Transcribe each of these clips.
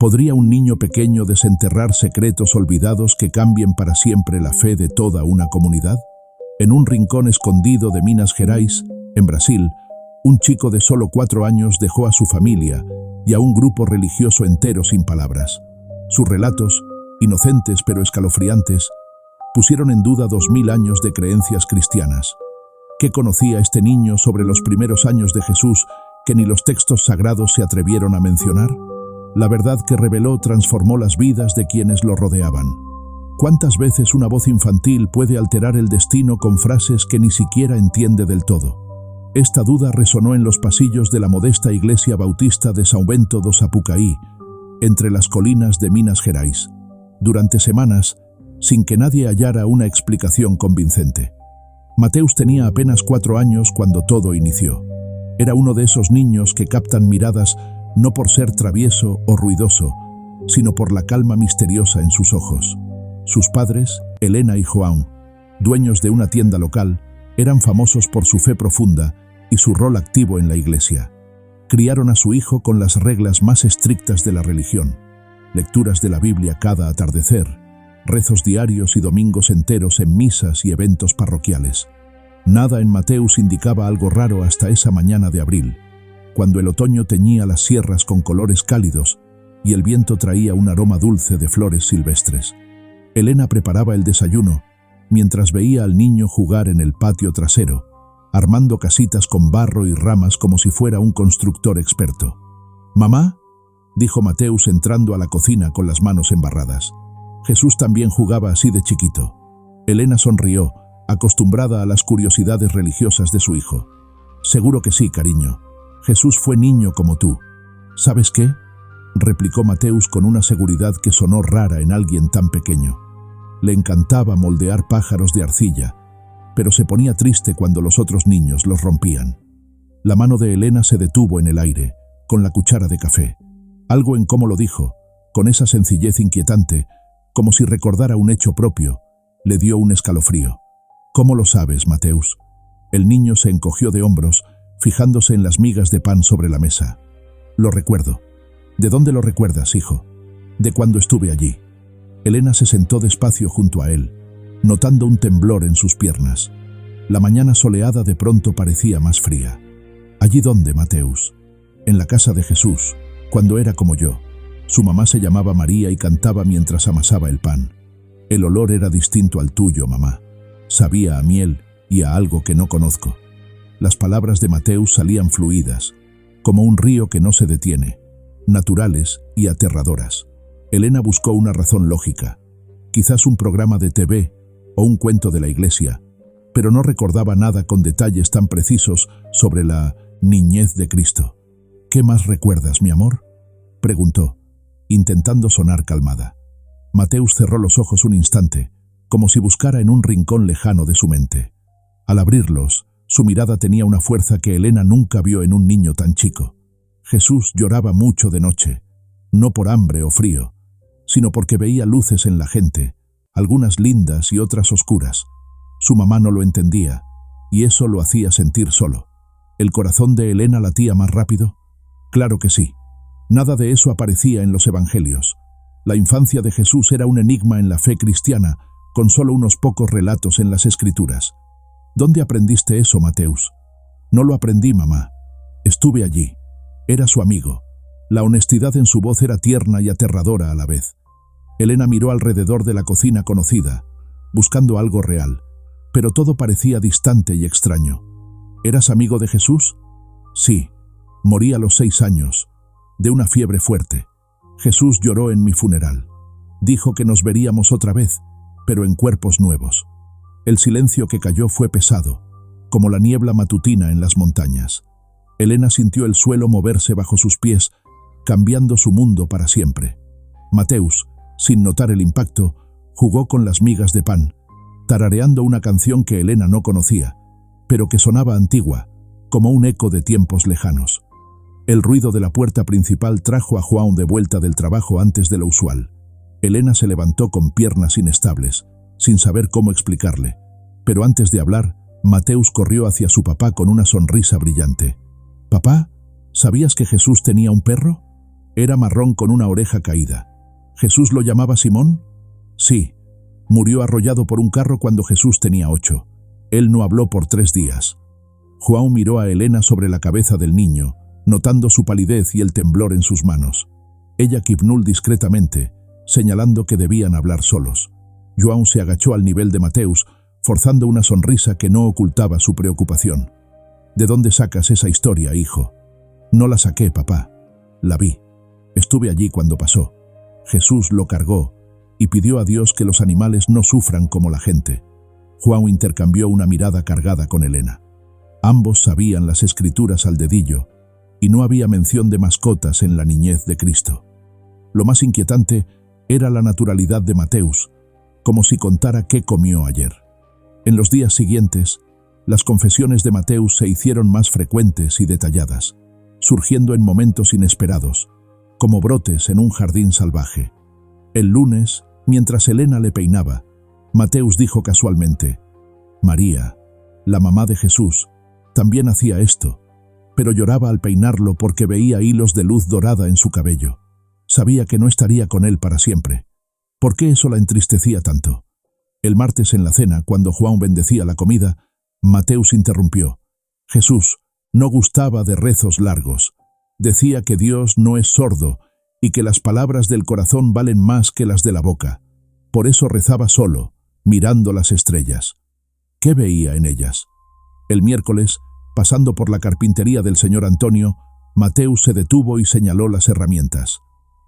¿Podría un niño pequeño desenterrar secretos olvidados que cambien para siempre la fe de toda una comunidad? En un rincón escondido de Minas Gerais, en Brasil, un chico de solo 4 años dejó a su familia y a un grupo religioso entero sin palabras. Sus relatos, inocentes pero escalofriantes, pusieron en duda 2000 años de creencias cristianas. ¿Qué conocía este niño sobre los primeros años de Jesús que ni los textos sagrados se atrevieron a mencionar? La verdad que reveló transformó las vidas de quienes lo rodeaban. ¿Cuántas veces una voz infantil puede alterar el destino con frases que ni siquiera entiende del todo? Esta duda resonó en los pasillos de la modesta iglesia bautista de São Bento do Sapucaí, entre las colinas de Minas Gerais, durante semanas, sin que nadie hallara una explicación convincente. Mateus tenía apenas 4 años cuando todo inició. Era uno de esos niños que captan miradas no por ser travieso o ruidoso, sino por la calma misteriosa en sus ojos. Sus padres, Helena y João, dueños de una tienda local, eran famosos por su fe profunda y su rol activo en la iglesia. Criaron a su hijo con las reglas más estrictas de la religión: lecturas de la Biblia cada atardecer, rezos diarios y domingos enteros en misas y eventos parroquiales. Nada en Mateus indicaba algo raro hasta esa mañana de abril, cuando el otoño teñía las sierras con colores cálidos y el viento traía un aroma dulce de flores silvestres. Helena preparaba el desayuno, mientras veía al niño jugar en el patio trasero, armando casitas con barro y ramas como si fuera un constructor experto. «¿Mamá?», dijo Mateus entrando a la cocina con las manos embarradas. Jesús también jugaba así de chiquito. Helena sonrió, acostumbrada a las curiosidades religiosas de su hijo. «Seguro que sí, cariño. Jesús fue niño como tú». «¿Sabes qué?», replicó Mateus con una seguridad que sonó rara en alguien tan pequeño. Le encantaba moldear pájaros de arcilla, pero se ponía triste cuando los otros niños los rompían. La mano de Helena se detuvo en el aire, con la cuchara de café. Algo en cómo lo dijo, con esa sencillez inquietante, como si recordara un hecho propio, le dio un escalofrío. «¿Cómo lo sabes, Mateus?». El niño se encogió de hombros, fijándose en las migas de pan sobre la mesa. «Lo recuerdo». «¿De dónde lo recuerdas, hijo?». «De cuando estuve allí». Helena se sentó despacio junto a él, notando un temblor en sus piernas. La mañana soleada de pronto parecía más fría. «¿Allí dónde, Mateus?». «En la casa de Jesús, cuando era como yo. Su mamá se llamaba María y cantaba mientras amasaba el pan. El olor era distinto al tuyo, mamá. Sabía a miel y a algo que no conozco». Las palabras de Mateus salían fluidas, como un río que no se detiene, naturales y aterradoras. Helena buscó una razón lógica, quizás un programa de TV o un cuento de la iglesia, pero no recordaba nada con detalles tan precisos sobre la niñez de Cristo. «¿Qué más recuerdas, mi amor?», preguntó, intentando sonar calmada. Mateus cerró los ojos un instante, como si buscara en un rincón lejano de su mente. Al abrirlos, su mirada tenía una fuerza que Helena nunca vio en un niño tan chico. Jesús lloraba mucho de noche, no por hambre o frío, sino porque veía luces en la gente, algunas lindas y otras oscuras. Su mamá no lo entendía, y eso lo hacía sentir solo. ¿El corazón de Helena latía más rápido? Claro que sí. Nada de eso aparecía en los evangelios. La infancia de Jesús era un enigma en la fe cristiana, con solo unos pocos relatos en las escrituras. «¿Dónde aprendiste eso, Mateus?». «No lo aprendí, mamá. Estuve allí». Era su amigo. La honestidad en su voz era tierna y aterradora a la vez. Helena miró alrededor de la cocina conocida, buscando algo real, pero todo parecía distante y extraño. «¿Eras amigo de Jesús?». «Sí. Morí a los 6 años, de una fiebre fuerte. Jesús lloró en mi funeral. Dijo que nos veríamos otra vez, pero en cuerpos nuevos». El silencio que cayó fue pesado, como la niebla matutina en las montañas. Helena sintió el suelo moverse bajo sus pies, cambiando su mundo para siempre. Mateus, sin notar el impacto, jugó con las migas de pan, tarareando una canción que Helena no conocía, pero que sonaba antigua, como un eco de tiempos lejanos. El ruido de la puerta principal trajo a João de vuelta del trabajo antes de lo usual. Helena se levantó con piernas inestables, sin saber cómo explicarle, pero antes de hablar, Mateus corrió hacia su papá con una sonrisa brillante. «Papá, ¿sabías que Jesús tenía un perro?». Era marrón con una oreja caída. ¿Jesús lo llamaba Simón? Sí. Murió arrollado por un carro cuando Jesús tenía 8. Él no habló por 3 días. Juan miró a Elena sobre la cabeza del niño, notando su palidez y el temblor en sus manos. Ella kipnul discretamente, señalando que debían hablar solos. João se agachó al nivel de Mateus, forzando una sonrisa que no ocultaba su preocupación. ¿De dónde sacas esa historia, hijo? No la saqué, papá. La vi. Estuve allí cuando pasó. Jesús lo cargó y pidió a Dios que los animales no sufran como la gente. Juan intercambió una mirada cargada con Elena. Ambos sabían las escrituras al dedillo y no había mención de mascotas en la niñez de Cristo. Lo más inquietante era la naturalidad de Mateus, como si contara qué comió ayer. En los días siguientes, las confesiones de Mateus se hicieron más frecuentes y detalladas, surgiendo en momentos inesperados, como brotes en un jardín salvaje. El lunes, mientras Elena le peinaba, Mateus dijo casualmente: María, la mamá de Jesús, también hacía esto, pero lloraba al peinarlo porque veía hilos de luz dorada en su cabello. Sabía que no estaría con él para siempre. ¿Por qué eso la entristecía tanto? El martes en la cena, cuando Juan bendecía la comida, Mateus interrumpió. Jesús no gustaba de rezos largos. Decía que Dios no es sordo y que las palabras del corazón valen más que las de la boca. Por eso rezaba solo, mirando las estrellas. ¿Qué veía en ellas? El miércoles, pasando por la carpintería del señor Antonio, Mateus se detuvo y señaló las herramientas.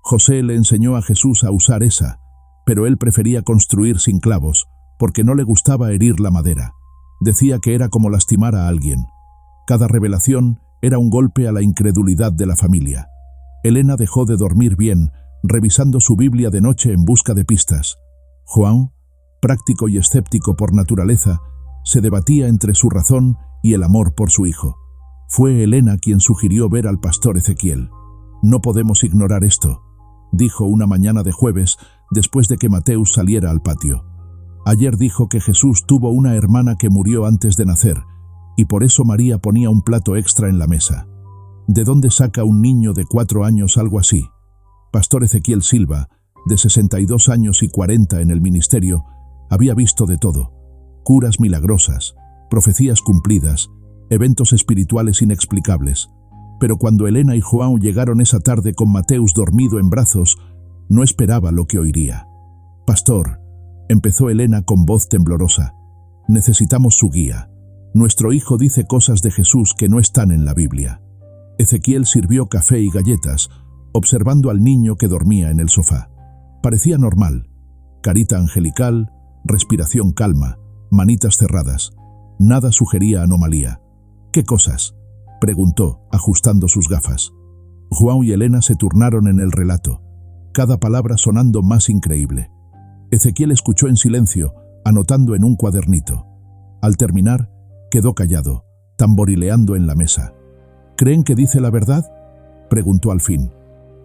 José le enseñó a Jesús a usar esa, pero él prefería construir sin clavos, porque no le gustaba herir la madera. Decía que era como lastimar a alguien. Cada revelación era un golpe a la incredulidad de la familia. Elena dejó de dormir bien, revisando su Biblia de noche en busca de pistas. Juan, práctico y escéptico por naturaleza, se debatía entre su razón y el amor por su hijo. Fue Elena quien sugirió ver al pastor Ezequiel. No podemos ignorar esto, dijo una mañana de jueves después de que Mateus saliera al patio. Ayer dijo que Jesús tuvo una hermana que murió antes de nacer, y por eso María ponía un plato extra en la mesa. ¿De dónde saca un niño de 4 años algo así? Pastor Ezequiel Silva, de 62 años y 40 en el ministerio, había visto de todo: curas milagrosas, profecías cumplidas, eventos espirituales inexplicables. Pero cuando Elena y João llegaron esa tarde con Mateus dormido en brazos, no esperaba lo que oiría. «Pastor», empezó Elena con voz temblorosa, «necesitamos su guía. Nuestro hijo dice cosas de Jesús que no están en la Biblia». Ezequiel sirvió café y galletas, observando al niño que dormía en el sofá. Parecía normal: carita angelical, respiración calma, manitas cerradas. Nada sugería anomalía. «¿Qué cosas?», preguntó, ajustando sus gafas. João y Elena se turnaron en el relato, cada palabra sonando más increíble. Ezequiel escuchó en silencio, anotando en un cuadernito. Al terminar, quedó callado, tamborileando en la mesa. «¿Creen que dice la verdad?», preguntó al fin.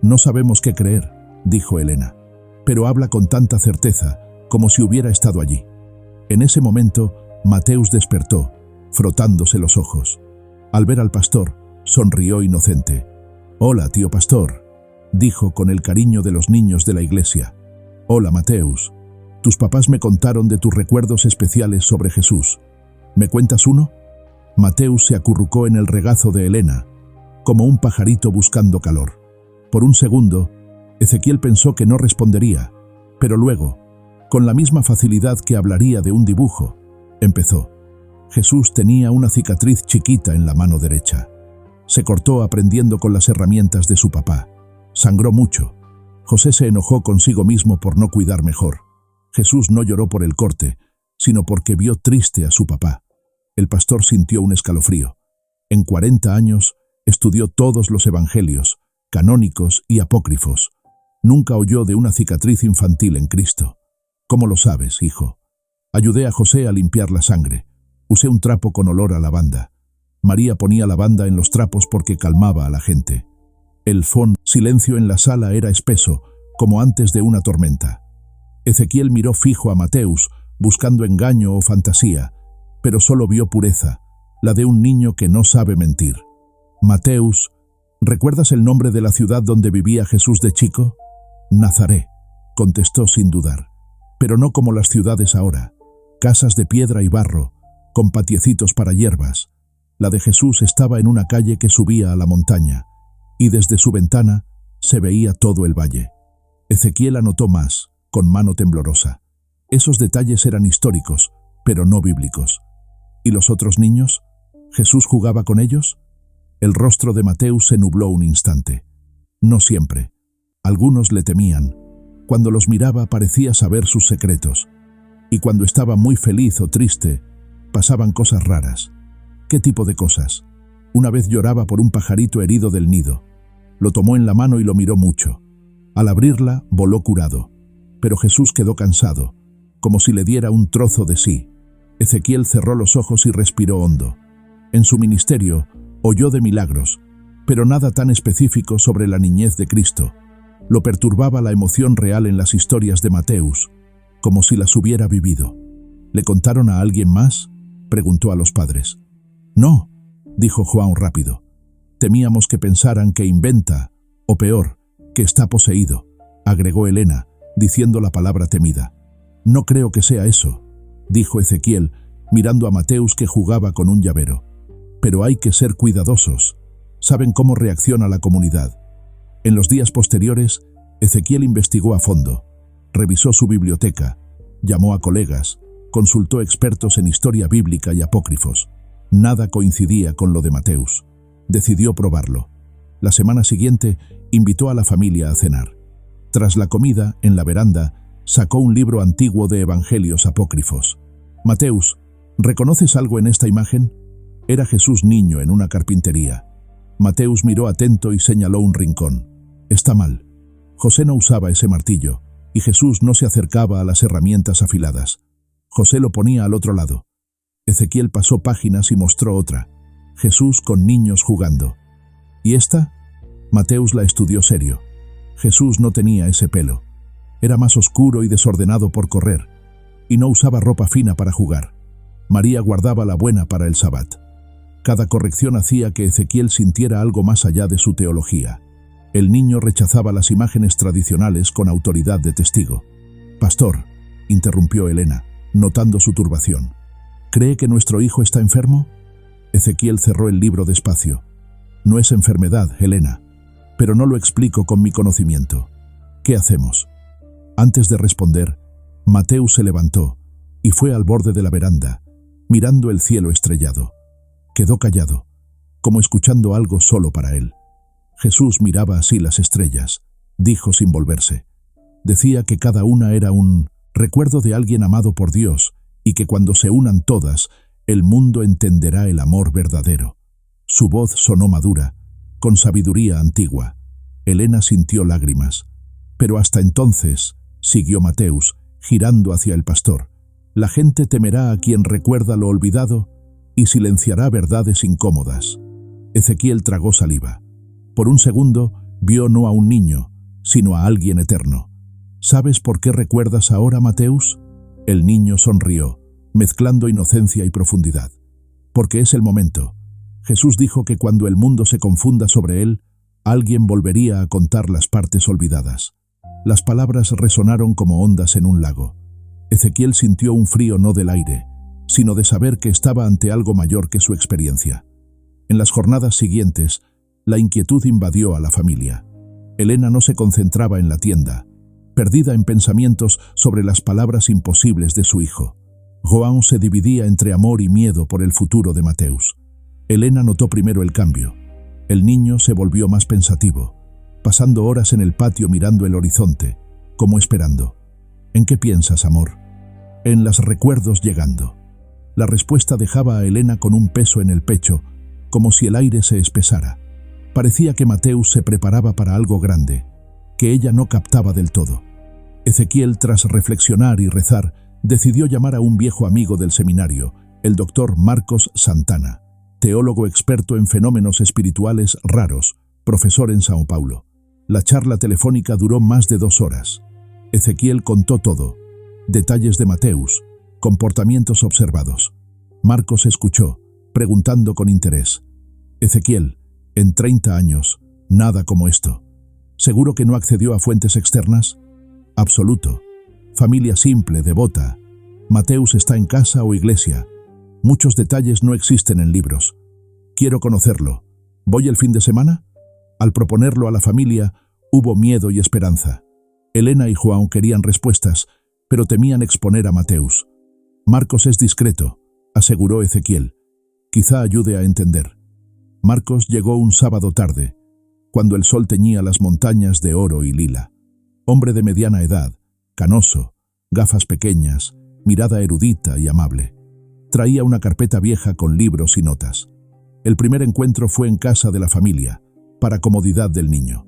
«No sabemos qué creer», dijo Elena, «pero habla con tanta certeza, como si hubiera estado allí». En ese momento, Mateus despertó, frotándose los ojos. Al ver al pastor, sonrió inocente. «Hola, tío pastor», dijo con el cariño de los niños de la iglesia. «Hola, Mateus. Tus papás me contaron de tus recuerdos especiales sobre Jesús. ¿Me cuentas uno?». Mateus se acurrucó en el regazo de Elena, como un pajarito buscando calor. Por un segundo, Ezequiel pensó que no respondería, pero luego, con la misma facilidad que hablaría de un dibujo, empezó. Jesús tenía una cicatriz chiquita en la mano derecha. Se cortó aprendiendo con las herramientas de su papá. Sangró mucho. José se enojó consigo mismo por no cuidar mejor. Jesús no lloró por el corte, sino porque vio triste a su papá. El pastor sintió un escalofrío. En 40 años estudió todos los evangelios, canónicos y apócrifos. Nunca oyó de una cicatriz infantil en Cristo. «¿Cómo lo sabes, hijo?». «Ayudé a José a limpiar la sangre. Usé un trapo con olor a lavanda. María ponía lavanda en los trapos porque calmaba a la gente». El silencio en la sala era espeso, como antes de una tormenta. Ezequiel miró fijo a Mateus, buscando engaño o fantasía, pero solo vio pureza, la de un niño que no sabe mentir. «Mateus», ¿Recuerdas el nombre de la ciudad donde vivía Jesús de chico? Nazaret, contestó sin dudar. Pero no como las ciudades ahora. Casas de piedra y barro, con patiecitos para hierbas. La de Jesús estaba en una calle que subía a la montaña, y desde su ventana se veía todo el valle. Ezequiel anotó más, con mano temblorosa. Esos detalles eran históricos, pero no bíblicos. ¿Y los otros niños? ¿Jesús jugaba con ellos? El rostro de Mateo se nubló un instante. No siempre. Algunos le temían. Cuando los miraba parecía saber sus secretos. Y cuando estaba muy feliz o triste, pasaban cosas raras. ¿Qué tipo de cosas? Una vez lloraba por un pajarito herido del nido. Lo tomó en la mano y lo miró mucho. Al abrirla, voló curado. Pero Jesús quedó cansado, como si le diera un trozo de sí. Ezequiel cerró los ojos y respiró hondo. En su ministerio, oyó de milagros, pero nada tan específico sobre la niñez de Cristo. Lo perturbaba la emoción real en las historias de Mateus, como si las hubiera vivido. ¿Le contaron a alguien más?, preguntó a los padres. No, dijo Juan rápido. Temíamos que pensaran que inventa, o peor, que está poseído, agregó Elena, diciendo la palabra temida. No creo que sea eso, dijo Ezequiel, mirando a Mateus que jugaba con un llavero. Pero hay que ser cuidadosos. Saben cómo reacciona la comunidad. En los días posteriores, Ezequiel investigó a fondo, revisó su biblioteca, llamó a colegas, consultó expertos en historia bíblica y apócrifos. Nada coincidía con lo de Mateus. Decidió probarlo. La semana siguiente, invitó a la familia a cenar. Tras la comida, en la veranda, sacó un libro antiguo de evangelios apócrifos. Mateus, ¿reconoces algo en esta imagen? Era Jesús niño en una carpintería. Mateus miró atento y señaló un rincón. Está mal. José no usaba ese martillo, y Jesús no se acercaba a las herramientas afiladas. José lo ponía al otro lado. Ezequiel pasó páginas y mostró otra. Jesús con niños jugando. ¿Y esta? Mateus la estudió serio. Jesús no tenía ese pelo. Era más oscuro y desordenado por correr, y no usaba ropa fina para jugar. María guardaba la buena para el Sabbat. Cada corrección hacía que Ezequiel sintiera algo más allá de su teología. El niño rechazaba las imágenes tradicionales con autoridad de testigo. «Pastor», interrumpió Elena, notando su turbación, ¿cree que nuestro hijo está enfermo? Ezequiel cerró el libro despacio. No es enfermedad, Elena, pero no lo explico con mi conocimiento. ¿Qué hacemos? Antes de responder, Mateus se levantó y fue al borde de la veranda, mirando el cielo estrellado. Quedó callado, como escuchando algo solo para él. Jesús miraba así las estrellas, dijo sin volverse. Decía que cada una era un recuerdo de alguien amado por Dios y que cuando se unan todas, el mundo entenderá el amor verdadero. Su voz sonó madura, con sabiduría antigua. Elena sintió lágrimas. Pero hasta entonces, siguió Mateus, girando hacia el pastor, la gente temerá a quien recuerda lo olvidado y silenciará verdades incómodas. Ezequiel tragó saliva. Por un segundo, vio no a un niño, sino a alguien eterno. ¿Sabes por qué recuerdas ahora, Mateus? El niño sonrió, mezclando inocencia y profundidad. Porque es el momento. Jesús dijo que cuando el mundo se confunda sobre él, alguien volvería a contar las partes olvidadas. Las palabras resonaron como ondas en un lago. Ezequiel sintió un frío no del aire, sino de saber que estaba ante algo mayor que su experiencia. En las jornadas siguientes, la inquietud invadió a la familia. Elena no se concentraba en la tienda, perdida en pensamientos sobre las palabras imposibles de su hijo. João se dividía entre amor y miedo por el futuro de Mateus. Elena notó primero el cambio. El niño se volvió más pensativo, pasando horas en el patio mirando el horizonte, como esperando. ¿En qué piensas, amor? En los recuerdos llegando. La respuesta dejaba a Elena con un peso en el pecho, como si el aire se espesara. Parecía que Mateus se preparaba para algo grande, que ella no captaba del todo. Ezequiel, tras reflexionar y rezar, decidió llamar a un viejo amigo del seminario, el doctor Marcos Santana, teólogo experto en fenómenos espirituales raros, profesor en Sao Paulo. La charla telefónica duró más de 2 horas. Ezequiel contó todo, detalles de Mateus, comportamientos observados. Marcos escuchó, preguntando con interés. Ezequiel, en 30 años, Nada como esto. ¿Seguro que no accedió a fuentes externas? Absoluto. Familia simple, devota. Mateus está en casa o iglesia. Muchos detalles no existen en libros. Quiero conocerlo. ¿Voy el fin de semana? Al proponerlo a la familia, hubo miedo y esperanza. Elena y João querían respuestas, pero temían exponer a Mateus. Marcos es discreto, aseguró Ezequiel. Quizá ayude a entender. Marcos llegó un sábado tarde, cuando el sol teñía las montañas de oro y lila. Hombre de mediana edad, canoso, gafas pequeñas, mirada erudita y amable. Traía una carpeta vieja con libros y notas. El primer encuentro fue en casa de la familia, para comodidad del niño.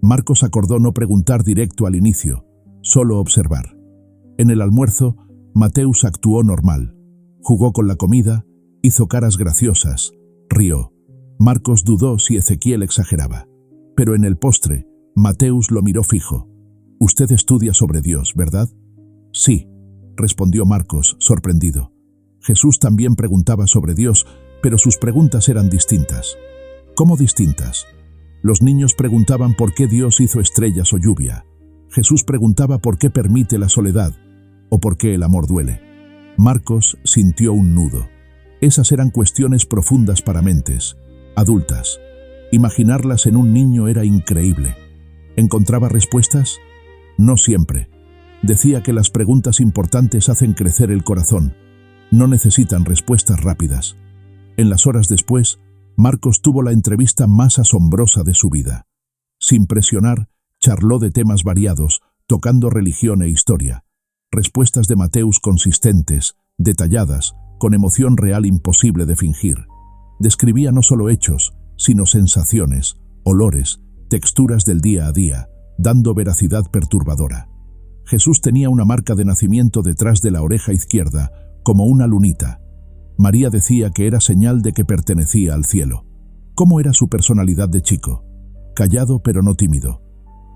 Marcos acordó no preguntar directo al inicio, solo observar. En el almuerzo, Mateus actuó normal. Jugó con la comida, hizo caras graciosas, rió. Marcos dudó si Ezequiel exageraba. Pero en el postre, Mateus lo miró fijo. «Usted estudia sobre Dios, ¿verdad?» «Sí», respondió Marcos, sorprendido. Jesús también preguntaba sobre Dios, pero sus preguntas eran distintas. ¿Cómo distintas? Los niños preguntaban por qué Dios hizo estrellas o lluvia. Jesús preguntaba por qué permite la soledad, o por qué el amor duele. Marcos sintió un nudo. Esas eran cuestiones profundas para mentes, adultas. Imaginarlas en un niño era increíble. ¿Encontraba respuestas? No siempre. Decía que las preguntas importantes hacen crecer el corazón. No necesitan respuestas rápidas. En las horas después, Marcos tuvo la entrevista más asombrosa de su vida. Sin presionar, charló de temas variados, tocando religión e historia. Respuestas de Mateus consistentes, detalladas, con emoción real imposible de fingir. Describía no solo hechos, sino sensaciones, olores, texturas del día a día, dando veracidad perturbadora. Jesús tenía una marca de nacimiento detrás de la oreja izquierda, como una lunita. María decía que era señal de que pertenecía al cielo. ¿Cómo era su personalidad de chico? Callado pero no tímido.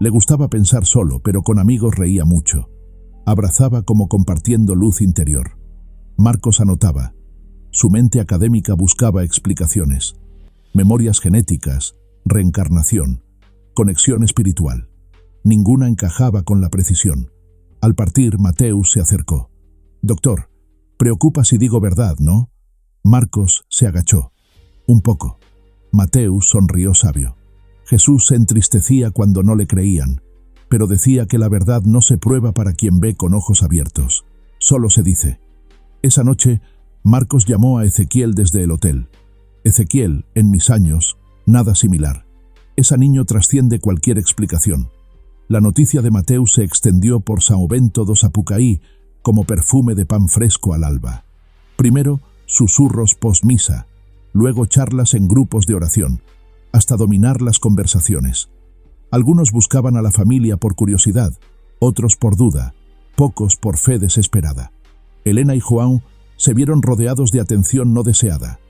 Le gustaba pensar solo, pero con amigos reía mucho. Abrazaba como compartiendo luz interior. Marcos anotaba. Su mente académica buscaba explicaciones. Memorias genéticas, reencarnación, conexión espiritual. Ninguna encajaba con la precisión. Al partir, Mateus se acercó. «Doctor, preocupa si digo verdad, ¿no?» Marcos se agachó. «Un poco». Mateus sonrió sabio. Jesús se entristecía cuando no le creían, pero decía que la verdad no se prueba para quien ve con ojos abiertos, solo se dice. Esa noche, Marcos llamó a Ezequiel desde el hotel. «Ezequiel, en mis años, nada similar. Ese niño trasciende cualquier explicación». La noticia de Mateus se extendió por São Bento do Sapucaí como perfume de pan fresco al alba. Primero, susurros post-misa, luego charlas en grupos de oración, hasta dominar las conversaciones. Algunos buscaban a la familia por curiosidad, otros por duda, pocos por fe desesperada. Elena y João se vieron rodeados de atención no deseada,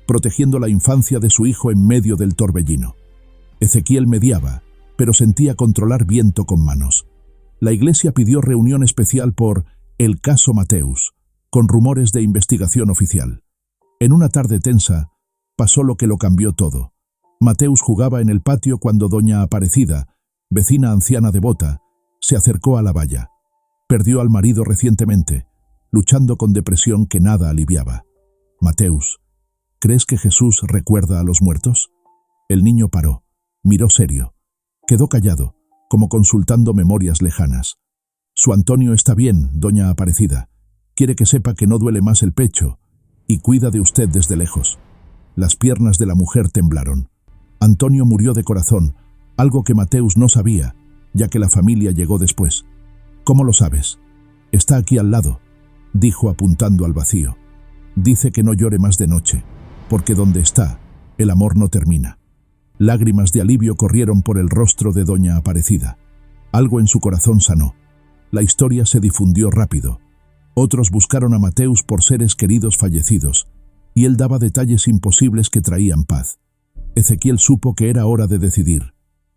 protegiendo la infancia de su hijo en medio del torbellino. Ezequiel mediaba, pero sentía controlar viento con manos. La iglesia pidió reunión especial por el caso Mateus, con rumores de investigación oficial. En una tarde tensa, pasó lo que lo cambió todo. Mateus jugaba en el patio cuando doña Aparecida, vecina anciana devota, se acercó a la valla. Perdió al marido recientemente, luchando con depresión que nada aliviaba. «Mateus, ¿crees que Jesús recuerda a los muertos?» El niño paró, miró serio. Quedó callado, como consultando memorias lejanas. «Su Antonio está bien, doña Aparecida. Quiere que sepa que no duele más el pecho y cuida de usted desde lejos». Las piernas de la mujer temblaron. Antonio murió de corazón, algo que Mateus no sabía, ya que la familia llegó después. «¿Cómo lo sabes?» «Está aquí al lado», dijo apuntando al vacío. «Dice que no llore más de noche, porque donde está, el amor no termina». Lágrimas de alivio corrieron por el rostro de doña Aparecida. Algo en su corazón sanó. La historia se difundió rápido. Otros buscaron a Mateus por seres queridos fallecidos, y él daba detalles imposibles que traían paz. Ezequiel supo que era hora de decidir.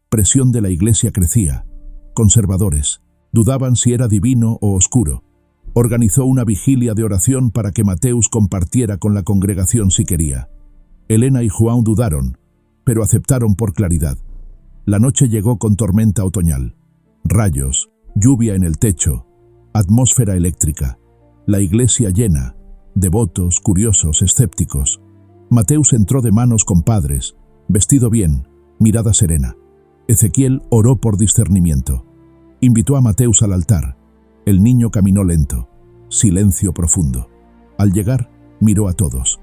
Presión de la iglesia crecía. Conservadores. Dudaban si era divino o oscuro. Organizó una vigilia de oración para que Mateus compartiera con la congregación si quería. Elena y João dudaron, pero aceptaron por claridad. La noche llegó con tormenta otoñal. Rayos, lluvia en el techo, atmósfera eléctrica. La iglesia llena, devotos, curiosos, escépticos. Mateus entró de manos con padres, vestido bien, mirada serena. Ezequiel oró por discernimiento. Invitó a Mateus al altar. El niño caminó lento. Silencio profundo. Al llegar, miró a todos.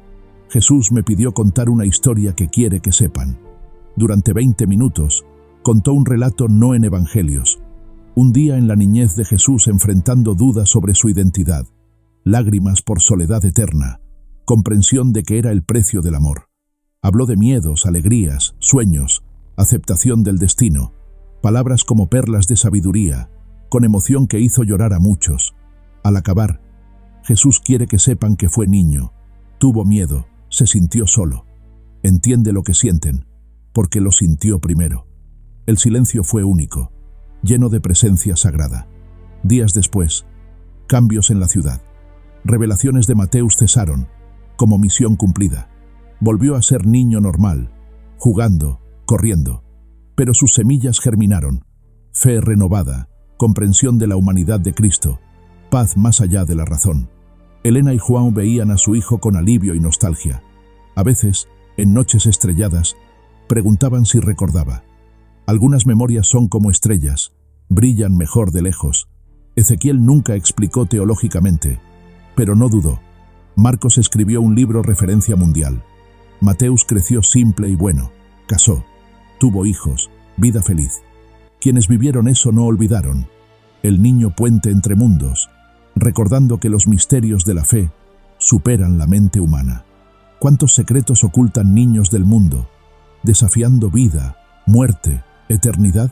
Jesús me pidió contar una historia que quiere que sepan. Durante 20 minutos, contó un relato no en evangelios. Un día en la niñez de Jesús enfrentando dudas sobre su identidad. Lágrimas por soledad eterna. Comprensión de que era el precio del amor. Habló de miedos, alegrías, sueños, aceptación del destino. Palabras como perlas de sabiduría, con emoción que hizo llorar a muchos. Al acabar, Jesús quiere que sepan que fue niño. Tuvo miedo, se sintió solo. Entiende lo que sienten, porque lo sintió primero. El silencio fue único, lleno de presencia sagrada. Días después, cambios en la ciudad. Revelaciones de Mateus cesaron, como misión cumplida. Volvió a ser niño normal, jugando, corriendo. Pero sus semillas germinaron. Fe renovada, comprensión de la humanidad de Cristo, paz más allá de la razón. Elena y Juan veían a su hijo con alivio y nostalgia. A veces, en noches estrelladas, preguntaban si recordaba. Algunas memorias son como estrellas, brillan mejor de lejos. Ezequiel nunca explicó teológicamente, pero no dudó. Marcos escribió un libro referencia mundial. Mateus creció simple y bueno, casó, tuvo hijos, vida feliz. Quienes vivieron eso no olvidaron. El niño puente entre mundos, recordando que los misterios de la fe superan la mente humana. ¿Cuántos secretos ocultan niños del mundo, desafiando vida, muerte, eternidad?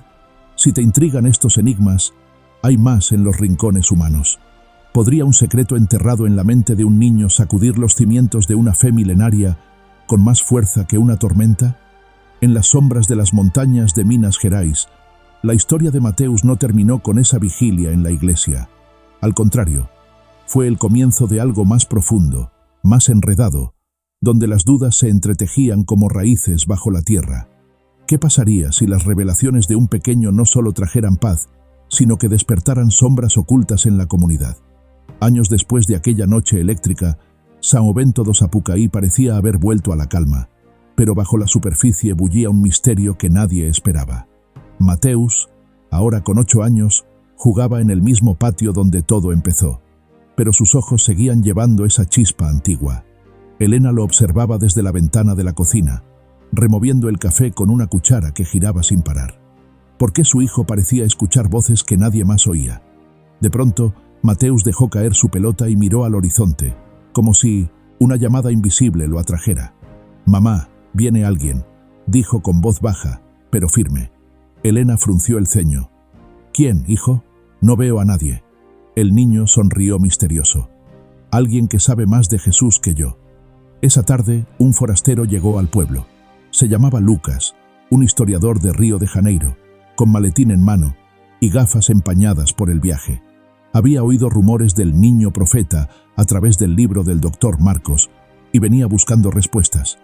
Si te intrigan estos enigmas, hay más en los rincones humanos. ¿Podría un secreto enterrado en la mente de un niño sacudir los cimientos de una fe milenaria con más fuerza que una tormenta? En las sombras de las montañas de Minas Gerais, la historia de Mateus no terminó con esa vigilia en la iglesia. Al contrario, fue el comienzo de algo más profundo, más enredado, donde las dudas se entretejían como raíces bajo la tierra. ¿Qué pasaría si las revelaciones de un pequeño no solo trajeran paz, sino que despertaran sombras ocultas en la comunidad? Años después de aquella noche eléctrica, São Bento do Sapucaí parecía haber vuelto a la calma, pero bajo la superficie bullía un misterio que nadie esperaba. Mateus, ahora con 8 años, jugaba en el mismo patio donde todo empezó, pero sus ojos seguían llevando esa chispa antigua. Elena lo observaba desde la ventana de la cocina, removiendo el café con una cuchara que giraba sin parar. ¿Por qué su hijo parecía escuchar voces que nadie más oía? De pronto, Mateus dejó caer su pelota y miró al horizonte, como si una llamada invisible lo atrajera. «Mamá, viene alguien», dijo con voz baja, pero firme. Elena frunció el ceño. «¿Quién, hijo? No veo a nadie». El niño sonrió misterioso. «Alguien que sabe más de Jesús que yo». Esa tarde, un forastero llegó al pueblo. Se llamaba Lucas, un historiador de Río de Janeiro, con maletín en mano y gafas empañadas por el viaje. Había oído rumores del niño profeta a través del libro del doctor Marcos y venía buscando respuestas.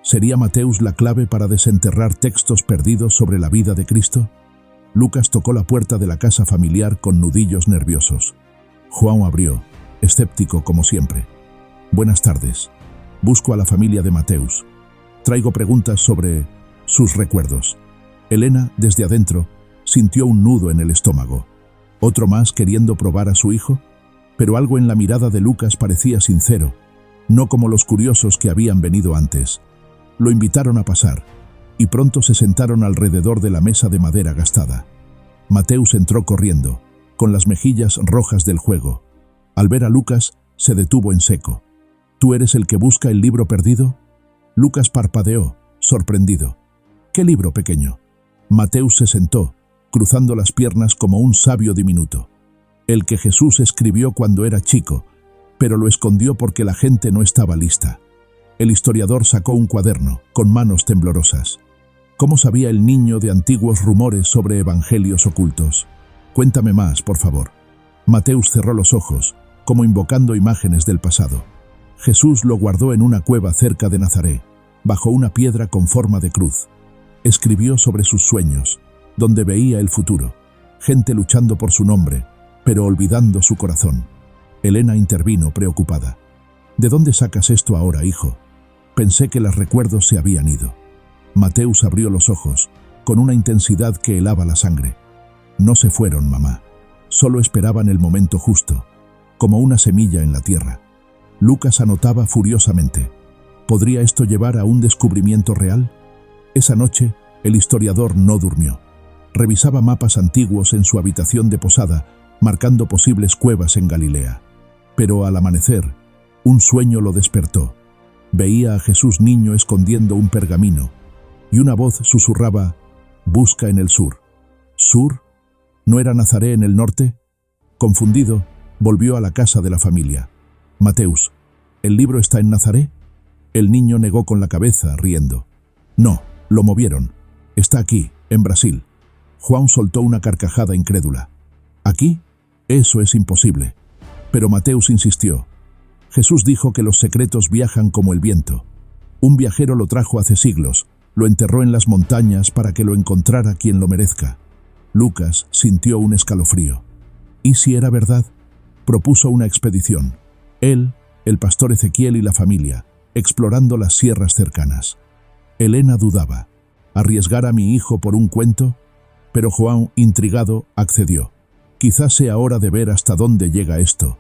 ¿Sería Mateus la clave para desenterrar textos perdidos sobre la vida de Cristo? Lucas tocó la puerta de la casa familiar con nudillos nerviosos. Juan abrió, escéptico como siempre. «Buenas tardes. Busco a la familia de Mateus. Traigo preguntas sobre sus recuerdos». Elena, desde adentro, sintió un nudo en el estómago. ¿Otro más queriendo probar a su hijo? Pero algo en la mirada de Lucas parecía sincero, no como los curiosos que habían venido antes. Lo invitaron a pasar, y pronto se sentaron alrededor de la mesa de madera gastada. Mateus entró corriendo, con las mejillas rojas del juego. Al ver a Lucas, se detuvo en seco. «¿Tú eres el que busca el libro perdido?» Lucas parpadeó, sorprendido. «¿Qué libro, pequeño?» Mateus se sentó, cruzando las piernas como un sabio diminuto. «El que Jesús escribió cuando era chico, pero lo escondió porque la gente no estaba lista». El historiador sacó un cuaderno, con manos temblorosas. ¿Cómo sabía el niño de antiguos rumores sobre evangelios ocultos? «Cuéntame más, por favor». Mateus cerró los ojos, como invocando imágenes del pasado. Jesús lo guardó en una cueva cerca de Nazaret, bajo una piedra con forma de cruz. Escribió sobre sus sueños, donde veía el futuro, gente luchando por su nombre, pero olvidando su corazón. Elena intervino preocupada. «¿De dónde sacas esto ahora, hijo? Pensé que los recuerdos se habían ido». Mateus abrió los ojos, con una intensidad que helaba la sangre. «No se fueron, mamá. Solo esperaban el momento justo, como una semilla en la tierra». Lucas anotaba furiosamente. ¿Podría esto llevar a un descubrimiento real? Esa noche, el historiador no durmió. Revisaba mapas antiguos en su habitación de posada, marcando posibles cuevas en Galilea. Pero al amanecer, un sueño lo despertó. Veía a Jesús niño escondiendo un pergamino, y una voz susurraba: «Busca en el sur». ¿Sur? ¿No era Nazaret en el norte? Confundido, volvió a la casa de la familia. «Mateus, ¿el libro está en Nazaret?» El niño negó con la cabeza, riendo. «No, lo movieron. Está aquí, en Brasil». Juan soltó una carcajada incrédula. «¿Aquí? Eso es imposible». Pero Mateus insistió. Jesús dijo que los secretos viajan como el viento. Un viajero lo trajo hace siglos, lo enterró en las montañas para que lo encontrara quien lo merezca. Lucas sintió un escalofrío. ¿Y si era verdad? Propuso una expedición. Él, el pastor Ezequiel y la familia, explorando las sierras cercanas. Elena dudaba. ¿Arriesgar a mi hijo por un cuento? Pero Juan, intrigado, accedió. Quizás sea hora de ver hasta dónde llega esto.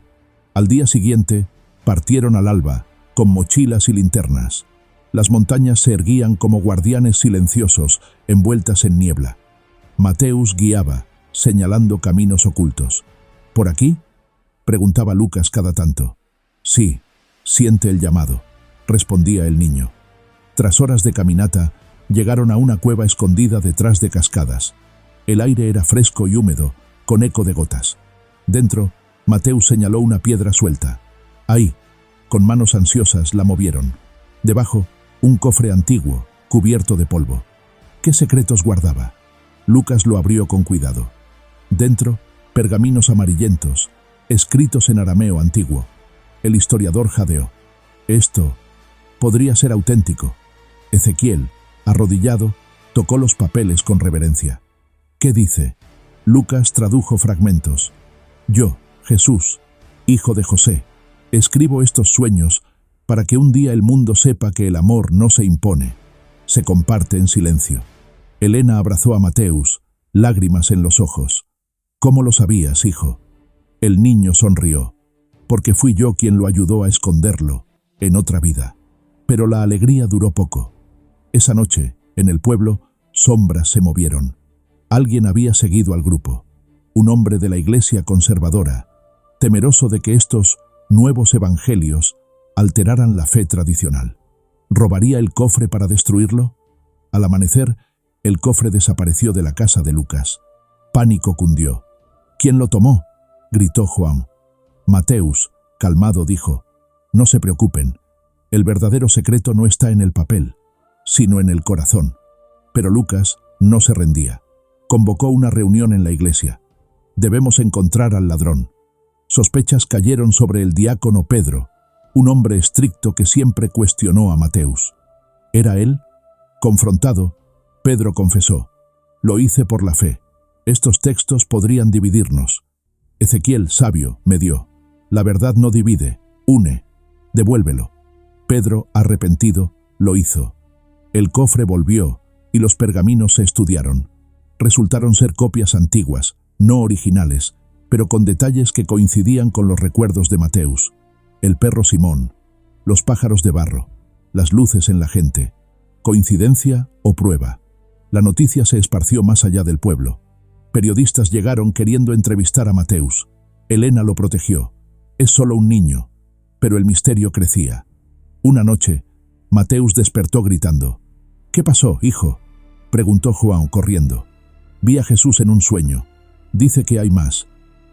Al día siguiente, partieron al alba, con mochilas y linternas. Las montañas se erguían como guardianes silenciosos, envueltas en niebla. Mateus guiaba, señalando caminos ocultos. ¿Por aquí?, preguntaba Lucas cada tanto. «Sí, siente el llamado», respondía el niño. Tras horas de caminata, llegaron a una cueva escondida detrás de cascadas. El aire era fresco y húmedo, con eco de gotas. Dentro, Mateus señaló una piedra suelta. Ahí, con manos ansiosas, la movieron. Debajo, un cofre antiguo, cubierto de polvo. ¿Qué secretos guardaba? Lucas lo abrió con cuidado. Dentro, pergaminos amarillentos, escritos en arameo antiguo. El historiador jadeó. Esto podría ser auténtico. Ezequiel, arrodillado, tocó los papeles con reverencia. ¿Qué dice? Lucas tradujo fragmentos. Yo, Jesús, hijo de José, escribo estos sueños para que un día el mundo sepa que el amor no se impone, se comparte en silencio. Elena abrazó a Mateus, lágrimas en los ojos. ¿Cómo lo sabías, hijo? El niño sonrió, porque fui yo quien lo ayudó a esconderlo, en otra vida. Pero la alegría duró poco. Esa noche, en el pueblo, sombras se movieron. Alguien había seguido al grupo, un hombre de la iglesia conservadora, temeroso de que estos nuevos evangelios alteraran la fe tradicional. ¿Robaría el cofre para destruirlo? Al amanecer, el cofre desapareció de la casa de Lucas. Pánico cundió. ¿Quién lo tomó?, gritó Juan. Mateus, calmado, dijo: no se preocupen, el verdadero secreto no está en el papel, sino en el corazón. Pero Lucas no se rendía. Convocó una reunión en la iglesia. Debemos encontrar al ladrón. Sospechas cayeron sobre el diácono Pedro, un hombre estricto que siempre cuestionó a Mateus. ¿Era él? Confrontado, Pedro confesó: lo hice por la fe. Estos textos podrían dividirnos. Ezequiel, sabio, medió. La verdad no divide, une. Devuélvelo. Pedro, arrepentido, lo hizo. El cofre volvió y los pergaminos se estudiaron. Resultaron ser copias antiguas, no originales, pero con detalles que coincidían con los recuerdos de Mateus. El perro Simón, los pájaros de barro, las luces en la gente. ¿Coincidencia o prueba? La noticia se esparció más allá del pueblo. Periodistas llegaron queriendo entrevistar a Mateus. Elena lo protegió. Es solo un niño. Pero el misterio crecía. Una noche, Mateus despertó gritando. ¿Qué pasó, hijo?, preguntó Juan corriendo. Vi a Jesús en un sueño. Dice que hay más.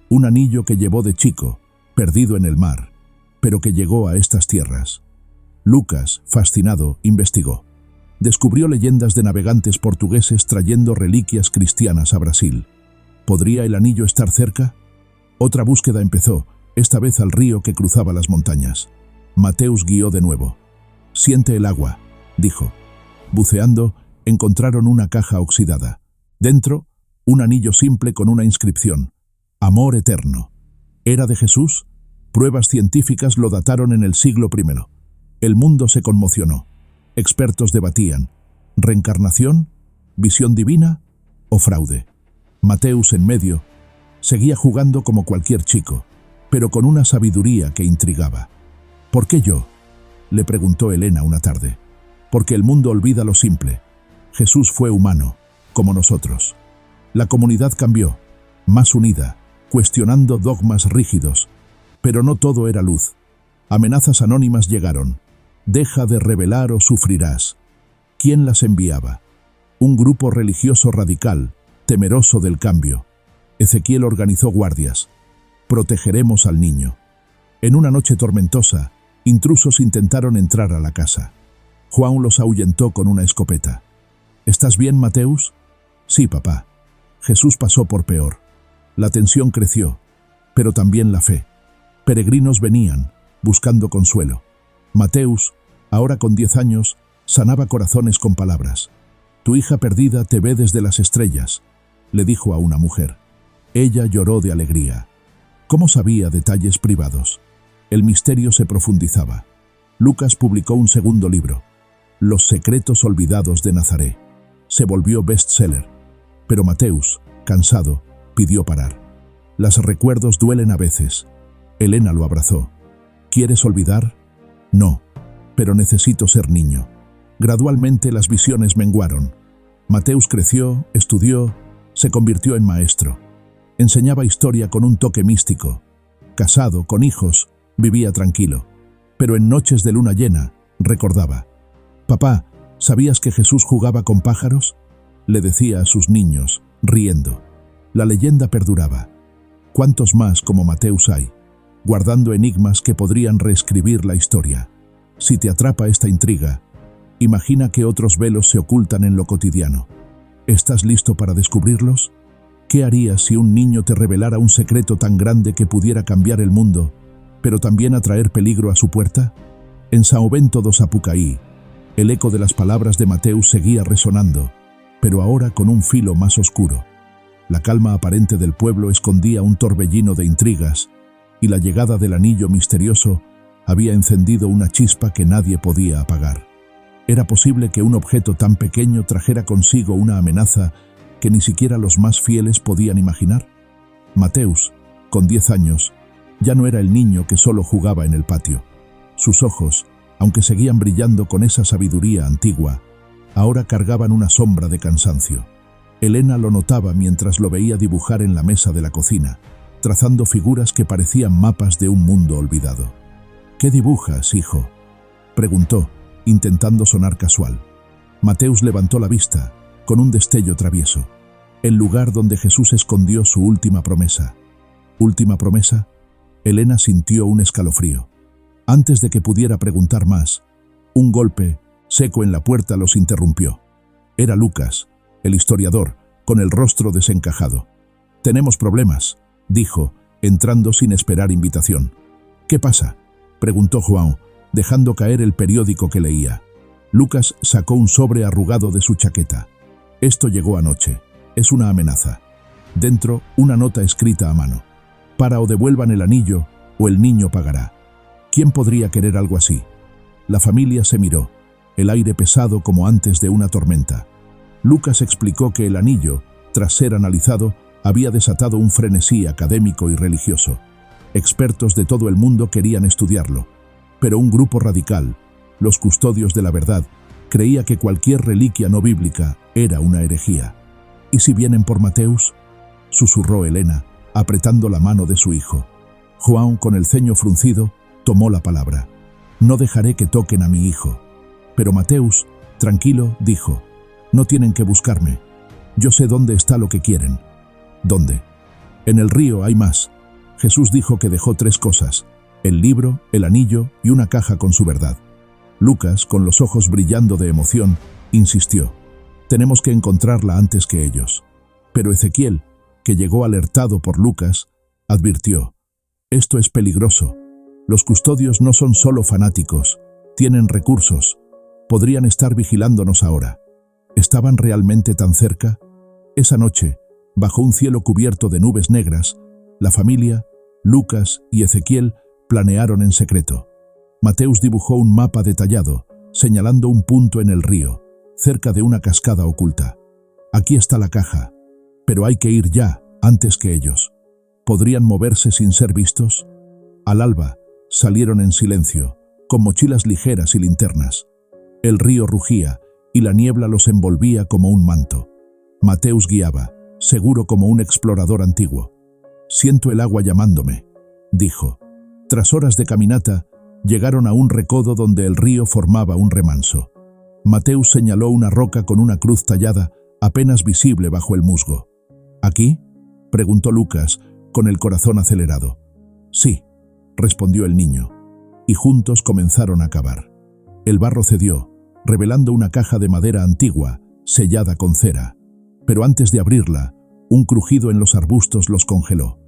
Un anillo que llevó de chico, perdido en el mar, pero que llegó a estas tierras. Lucas, fascinado, investigó. Descubrió leyendas de navegantes portugueses trayendo reliquias cristianas a Brasil. ¿Podría el anillo estar cerca? Otra búsqueda empezó, esta vez al río que cruzaba las montañas. Mateus guió de nuevo. Siente el agua, dijo. Buceando, encontraron una caja oxidada. Dentro, un anillo simple con una inscripción: Amor eterno. ¿Era de Jesús? Pruebas científicas lo dataron en el siglo I. El mundo se conmocionó. Expertos debatían: ¿reencarnación? ¿Visión divina? ¿O fraude? Mateus, en medio, seguía jugando como cualquier chico, pero con una sabiduría que intrigaba. ¿Por qué yo?, le preguntó Elena una tarde. Porque el mundo olvida lo simple. Jesús fue humano, como nosotros. La comunidad cambió, más unida, cuestionando dogmas rígidos. Pero no todo era luz. Amenazas anónimas llegaron. Deja de rebelar o sufrirás. ¿Quién las enviaba? Un grupo religioso radical, temeroso del cambio. Ezequiel organizó guardias. Protegeremos al niño. En una noche tormentosa, intrusos intentaron entrar a la casa. Juan los ahuyentó con una escopeta. ¿Estás bien, Mateus? Sí, papá. Jesús pasó por peor. La tensión creció, pero también la fe. Peregrinos venían, buscando consuelo. Mateus, ahora con 10 años, sanaba corazones con palabras. Tu hija perdida te ve desde las estrellas, le dijo a una mujer. Ella lloró de alegría. ¿Cómo sabía detalles privados? El misterio se profundizaba. Lucas publicó un segundo libro, Los secretos olvidados de Nazaret. Se volvió bestseller. Pero Mateus, cansado, pidió parar. Los recuerdos duelen a veces. Elena lo abrazó. ¿Quieres olvidar? No, pero necesito ser niño. Gradualmente las visiones menguaron. Mateus creció, estudió, se convirtió en maestro. Enseñaba historia con un toque místico. Casado, con hijos, vivía tranquilo. Pero en noches de luna llena, recordaba. Papá, ¿sabías que Jesús jugaba con pájaros? Le decía a sus niños, riendo. La leyenda perduraba. ¿Cuántos más como Mateus hay, guardando enigmas que podrían reescribir la historia? Si te atrapa esta intriga, imagina que otros velos se ocultan en lo cotidiano. ¿Estás listo para descubrirlos? ¿Qué harías si un niño te revelara un secreto tan grande que pudiera cambiar el mundo, pero también atraer peligro a su puerta? En São Bento do Sapucaí, el eco de las palabras de Mateus seguía resonando, pero ahora con un filo más oscuro. La calma aparente del pueblo escondía un torbellino de intrigas, y la llegada del anillo misterioso había encendido una chispa que nadie podía apagar. ¿Era posible que un objeto tan pequeño trajera consigo una amenaza que ni siquiera los más fieles podían imaginar? Mateus, con 10 años, ya no era el niño que solo jugaba en el patio. Sus ojos, aunque seguían brillando con esa sabiduría antigua, ahora cargaban una sombra de cansancio. Elena lo notaba mientras lo veía dibujar en la mesa de la cocina, trazando figuras que parecían mapas de un mundo olvidado. ¿Qué dibujas, hijo?, preguntó, intentando sonar casual. Mateus levantó la vista, con un destello travieso. El lugar donde Jesús escondió su última promesa. ¿Última promesa? Elena sintió un escalofrío. Antes de que pudiera preguntar más, un golpe seco en la puerta los interrumpió. Era Lucas, el historiador, con el rostro desencajado. «Tenemos problemas», dijo, entrando sin esperar invitación. «¿Qué pasa?», preguntó Juan, dejando caer el periódico que leía. Lucas sacó un sobre arrugado de su chaqueta. «Esto llegó anoche. Es una amenaza. Dentro, una nota escrita a mano. Para o devuelvan el anillo, o el niño pagará». ¿Quién podría querer algo así? La familia se miró, el aire pesado como antes de una tormenta. Lucas explicó que el anillo, tras ser analizado, había desatado un frenesí académico y religioso. Expertos de todo el mundo querían estudiarlo, pero un grupo radical, los custodios de la verdad, creía que cualquier reliquia no bíblica era una herejía. ¿Y si vienen por Mateus?, susurró Elena, apretando la mano de su hijo. Juan, con el ceño fruncido, tomó la palabra. «No dejaré que toquen a mi hijo». Pero Mateus, tranquilo, dijo: «No tienen que buscarme. Yo sé dónde está lo que quieren». «¿Dónde?» «En el río hay más». Jesús dijo que dejó 3 cosas: el libro, el anillo y una caja con su verdad. Lucas, con los ojos brillando de emoción, insistió: «Tenemos que encontrarla antes que ellos». Pero Ezequiel, que llegó alertado por Lucas, advirtió: «Esto es peligroso. Los custodios no son solo fanáticos, tienen recursos. Podrían estar vigilándonos ahora». ¿Estaban realmente tan cerca? Esa noche, bajo un cielo cubierto de nubes negras, la familia, Lucas y Ezequiel planearon en secreto. Mateus dibujó un mapa detallado, señalando un punto en el río, cerca de una cascada oculta. Aquí está la caja, pero hay que ir ya, antes que ellos. ¿Podrían moverse sin ser vistos? Al alba, salieron en silencio, con mochilas ligeras y linternas. El río rugía y la niebla los envolvía como un manto. Mateus guiaba, seguro como un explorador antiguo. «Siento el agua llamándome», dijo. Tras horas de caminata, llegaron a un recodo donde el río formaba un remanso. Mateus señaló una roca con una cruz tallada, apenas visible bajo el musgo. «¿Aquí?», preguntó Lucas, con el corazón acelerado. «Sí», respondió el niño, y juntos comenzaron a cavar. El barro cedió, revelando una caja de madera antigua, sellada con cera. Pero antes de abrirla, un crujido en los arbustos los congeló.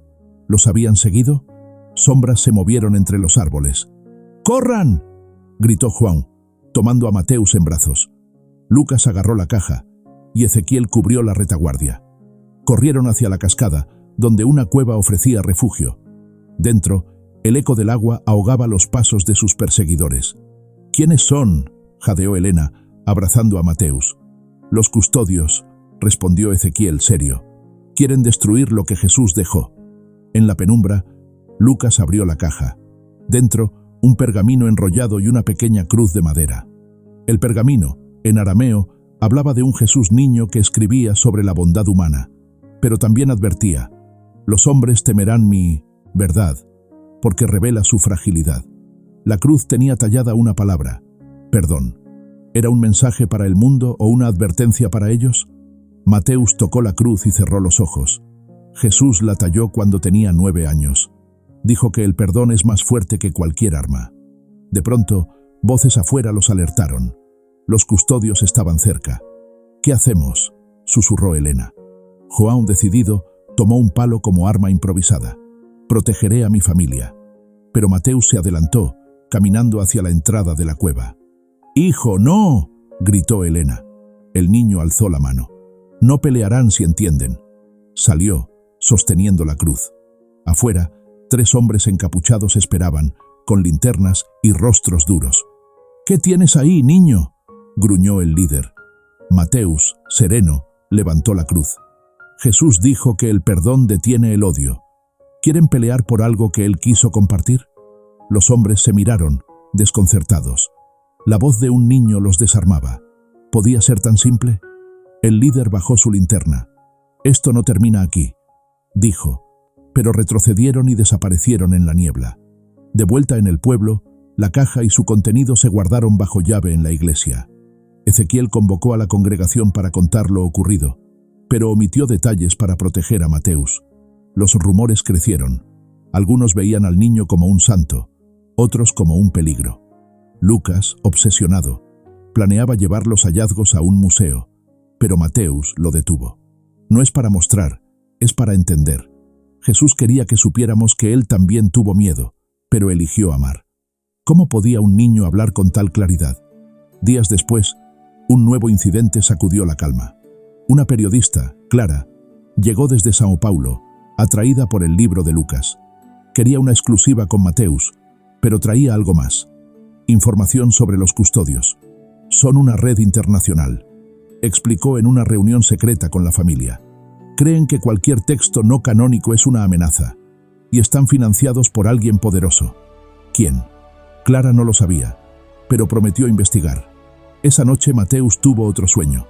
¿Los habían seguido? Sombras se movieron entre los árboles. «¡Corran!», gritó Juan, tomando a Mateus en brazos. Lucas agarró la caja, y Ezequiel cubrió la retaguardia. Corrieron hacia la cascada, donde una cueva ofrecía refugio. Dentro, el eco del agua ahogaba los pasos de sus perseguidores. «¿Quiénes son?», jadeó Elena, abrazando a Mateus. «Los custodios», respondió Ezequiel serio. «Quieren destruir lo que Jesús dejó». En la penumbra, Lucas abrió la caja. Dentro, un pergamino enrollado y una pequeña cruz de madera. El pergamino, en arameo, hablaba de un Jesús niño que escribía sobre la bondad humana, pero también advertía: «Los hombres temerán mi verdad, porque revela su fragilidad». La cruz tenía tallada una palabra: perdón. ¿Era un mensaje para el mundo o una advertencia para ellos? Mateus tocó la cruz y cerró los ojos. Jesús la talló cuando tenía 9 años. Dijo que el perdón es más fuerte que cualquier arma. De pronto, voces afuera los alertaron. Los custodios estaban cerca. «¿Qué hacemos?», susurró Elena. Juan, decidido, tomó un palo como arma improvisada. «Protegeré a mi familia». Pero Mateus se adelantó, caminando hacia la entrada de la cueva. «¡Hijo, no!», gritó Elena. El niño alzó la mano. «No pelearán si entienden». Salió, sosteniendo la cruz. Afuera, 3 hombres encapuchados esperaban, con linternas y rostros duros. «¿Qué tienes ahí, niño?», gruñó el líder. Mateus, sereno, levantó la cruz. Jesús dijo que el perdón detiene el odio. ¿Quieren pelear por algo que él quiso compartir? Los hombres se miraron, desconcertados. La voz de un niño los desarmaba. ¿Podía ser tan simple? El líder bajó su linterna. «Esto no termina aquí», dijo, pero retrocedieron y desaparecieron en la niebla. De vuelta en el pueblo, la caja y su contenido se guardaron bajo llave en la iglesia. Ezequiel convocó a la congregación para contar lo ocurrido, pero omitió detalles para proteger a Mateus. Los rumores crecieron. Algunos veían al niño como un santo, otros como un peligro. Lucas, obsesionado, planeaba llevar los hallazgos a un museo, pero Mateus lo detuvo. «No es para mostrar, es para entender». Jesús quería que supiéramos que él también tuvo miedo, pero eligió amar. ¿Cómo podía un niño hablar con tal claridad? Días después, un nuevo incidente sacudió la calma. Una periodista, Clara, llegó desde Sao Paulo, atraída por el libro de Lucas. Quería una exclusiva con Mateus, pero traía algo más. Información sobre los custodios. «Son una red internacional», explicó en una reunión secreta con la familia. «Creen que cualquier texto no canónico es una amenaza, y están financiados por alguien poderoso». ¿Quién? Clara no lo sabía, pero prometió investigar. Esa noche Mateus tuvo otro sueño.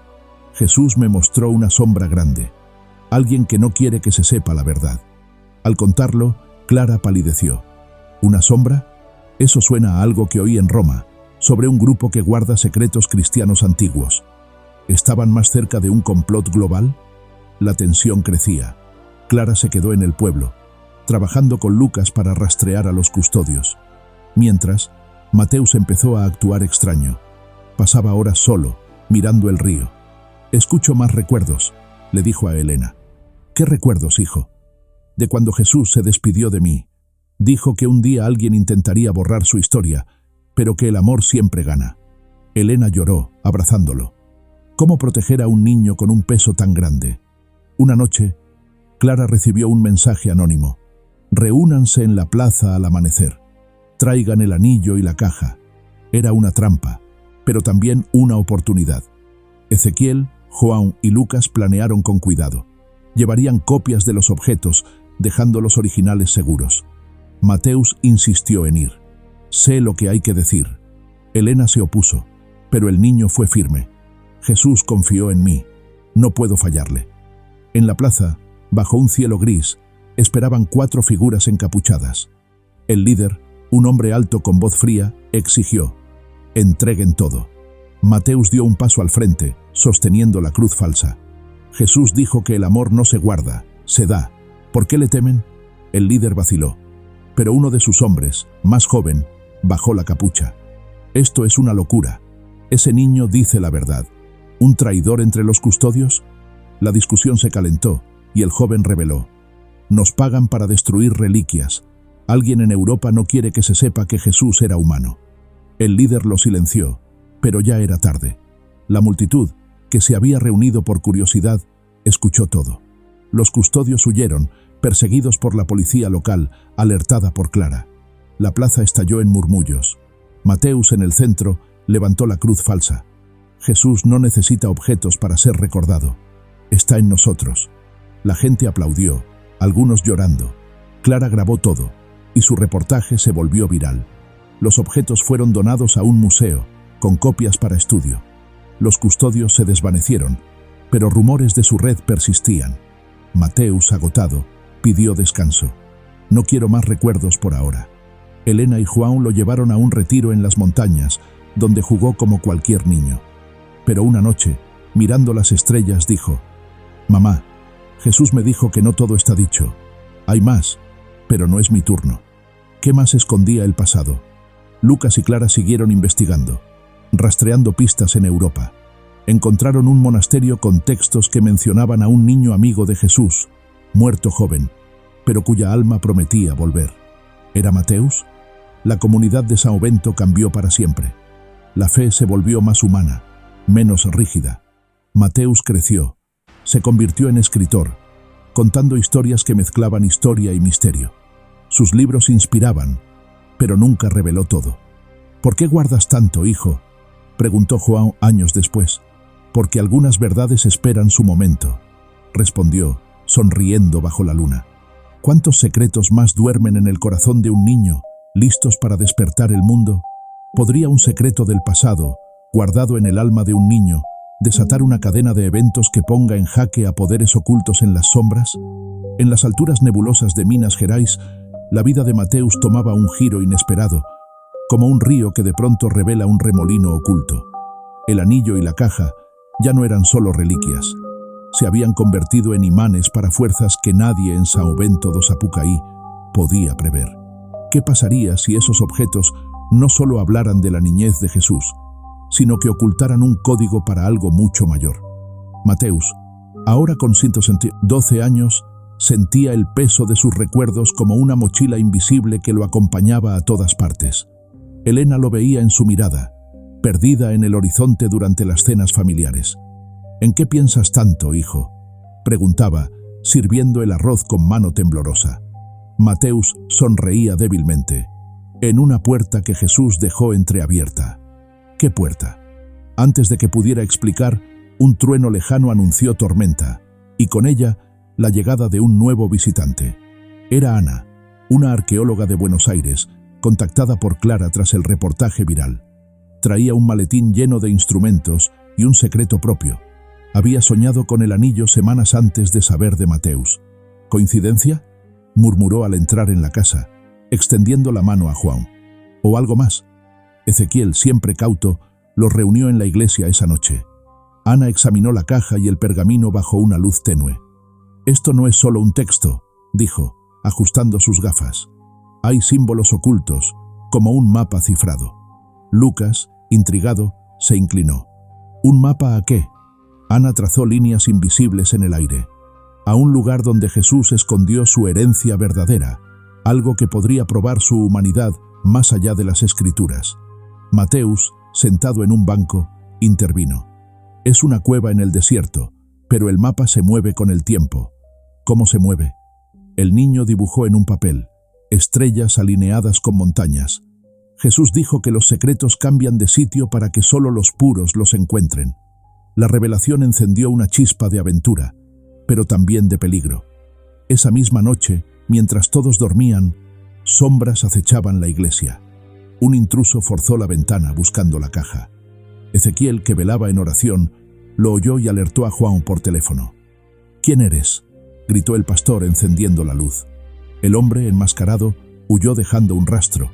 Jesús me mostró una sombra grande, alguien que no quiere que se sepa la verdad. Al contarlo, Clara palideció. ¿Una sombra? Eso suena a algo que oí en Roma, sobre un grupo que guarda secretos cristianos antiguos. ¿Estaban más cerca de un complot global? La tensión crecía. Clara se quedó en el pueblo, trabajando con Lucas para rastrear a los custodios. Mientras, Mateus empezó a actuar extraño. Pasaba horas solo, mirando el río. «Escucho más recuerdos», le dijo a Elena. «¿Qué recuerdos, hijo?» «De cuando Jesús se despidió de mí. Dijo que un día alguien intentaría borrar su historia, pero que el amor siempre gana». Elena lloró, abrazándolo. ¿Cómo proteger a un niño con un peso tan grande? Una noche, Clara recibió un mensaje anónimo. Reúnanse en la plaza al amanecer. Traigan el anillo y la caja. Era una trampa, pero también una oportunidad. Ezequiel, João y Lucas planearon con cuidado. Llevarían copias de los objetos, dejando los originales seguros. Mateus insistió en ir. Sé lo que hay que decir. Helena se opuso, pero el niño fue firme. Jesús confió en mí. No puedo fallarle. En la plaza, bajo un cielo gris, esperaban 4 figuras encapuchadas. El líder, un hombre alto con voz fría, exigió: entreguen todo. Mateus dio un paso al frente, sosteniendo la cruz falsa. Jesús dijo que el amor no se guarda, se da. ¿Por qué le temen? El líder vaciló. Pero uno de sus hombres, más joven, bajó la capucha. Esto es una locura. Ese niño dice la verdad. ¿Un traidor entre los custodios? La discusión se calentó, y el joven reveló: nos pagan para destruir reliquias. Alguien en Europa no quiere que se sepa que Jesús era humano. El líder lo silenció, pero ya era tarde. La multitud, que se había reunido por curiosidad, escuchó todo. Los custodios huyeron, perseguidos por la policía local, alertada por Clara. La plaza estalló en murmullos. Mateus, en el centro, levantó la cruz falsa. Jesús no necesita objetos para ser recordado. Está en nosotros. La gente aplaudió, algunos llorando. Clara grabó todo, y su reportaje se volvió viral. Los objetos fueron donados a un museo, con copias para estudio. Los custodios se desvanecieron, pero rumores de su red persistían. Mateus, agotado, pidió descanso. No quiero más recuerdos por ahora. Helena y João lo llevaron a un retiro en las montañas, donde jugó como cualquier niño. Pero una noche, mirando las estrellas, dijo: mamá, Jesús me dijo que no todo está dicho. Hay más, pero no es mi turno. ¿Qué más escondía el pasado? Lucas y Clara siguieron investigando, rastreando pistas en Europa. Encontraron un monasterio con textos que mencionaban a un niño amigo de Jesús, muerto joven, pero cuya alma prometía volver. ¿Era Mateus? La comunidad de São Bento cambió para siempre. La fe se volvió más humana, menos rígida. Mateus creció, se convirtió en escritor, contando historias que mezclaban historia y misterio. Sus libros inspiraban, pero nunca reveló todo. ¿Por qué guardas tanto, hijo?, preguntó João años después. Porque algunas verdades esperan su momento, respondió, sonriendo bajo la luna. ¿Cuántos secretos más duermen en el corazón de un niño, listos para despertar el mundo? ¿Podría un secreto del pasado, guardado en el alma de un niño, desatar una cadena de eventos que ponga en jaque a poderes ocultos en las sombras? En las alturas nebulosas de Minas Gerais, la vida de Mateus tomaba un giro inesperado, como un río que de pronto revela un remolino oculto. El anillo y la caja ya no eran solo reliquias. Se habían convertido en imanes para fuerzas que nadie en São Bento do Sapucaí podía prever. ¿Qué pasaría si esos objetos no solo hablaran de la niñez de Jesús, sino que ocultaran un código para algo mucho mayor? Mateus, ahora con 12 años, sentía el peso de sus recuerdos como una mochila invisible que lo acompañaba a todas partes. Helena lo veía en su mirada, perdida en el horizonte durante las cenas familiares. ¿En qué piensas tanto, hijo?, preguntaba, sirviendo el arroz con mano temblorosa. Mateus sonreía débilmente. En una puerta que Jesús dejó entreabierta. ¿Qué puerta? Antes de que pudiera explicar, un trueno lejano anunció tormenta, y con ella, la llegada de un nuevo visitante. Era Ana, una arqueóloga de Buenos Aires, contactada por Clara tras el reportaje viral. Traía un maletín lleno de instrumentos y un secreto propio. Había soñado con el anillo semanas antes de saber de Mateus. ¿Coincidencia?, murmuró al entrar en la casa, extendiendo la mano a João. ¿O algo más? Ezequiel, siempre cauto, los reunió en la iglesia esa noche. Ana examinó la caja y el pergamino bajo una luz tenue. «Esto no es solo un texto», dijo, ajustando sus gafas. «Hay símbolos ocultos, como un mapa cifrado». Lucas, intrigado, se inclinó. ¿Un mapa a qué? Ana trazó líneas invisibles en el aire. A un lugar donde Jesús escondió su herencia verdadera, algo que podría probar su humanidad más allá de las Escrituras. Mateus, sentado en un banco, intervino. Es una cueva en el desierto, pero el mapa se mueve con el tiempo. ¿Cómo se mueve? El niño dibujó en un papel estrellas alineadas con montañas. Jesús dijo que los secretos cambian de sitio para que solo los puros los encuentren. La revelación encendió una chispa de aventura, pero también de peligro. Esa misma noche, mientras todos dormían, sombras acechaban la iglesia. Un intruso forzó la ventana buscando la caja. Ezequiel, que velaba en oración, lo oyó y alertó a Juan por teléfono. «¿Quién eres?», gritó el pastor encendiendo la luz. El hombre, enmascarado, huyó dejando un rastro,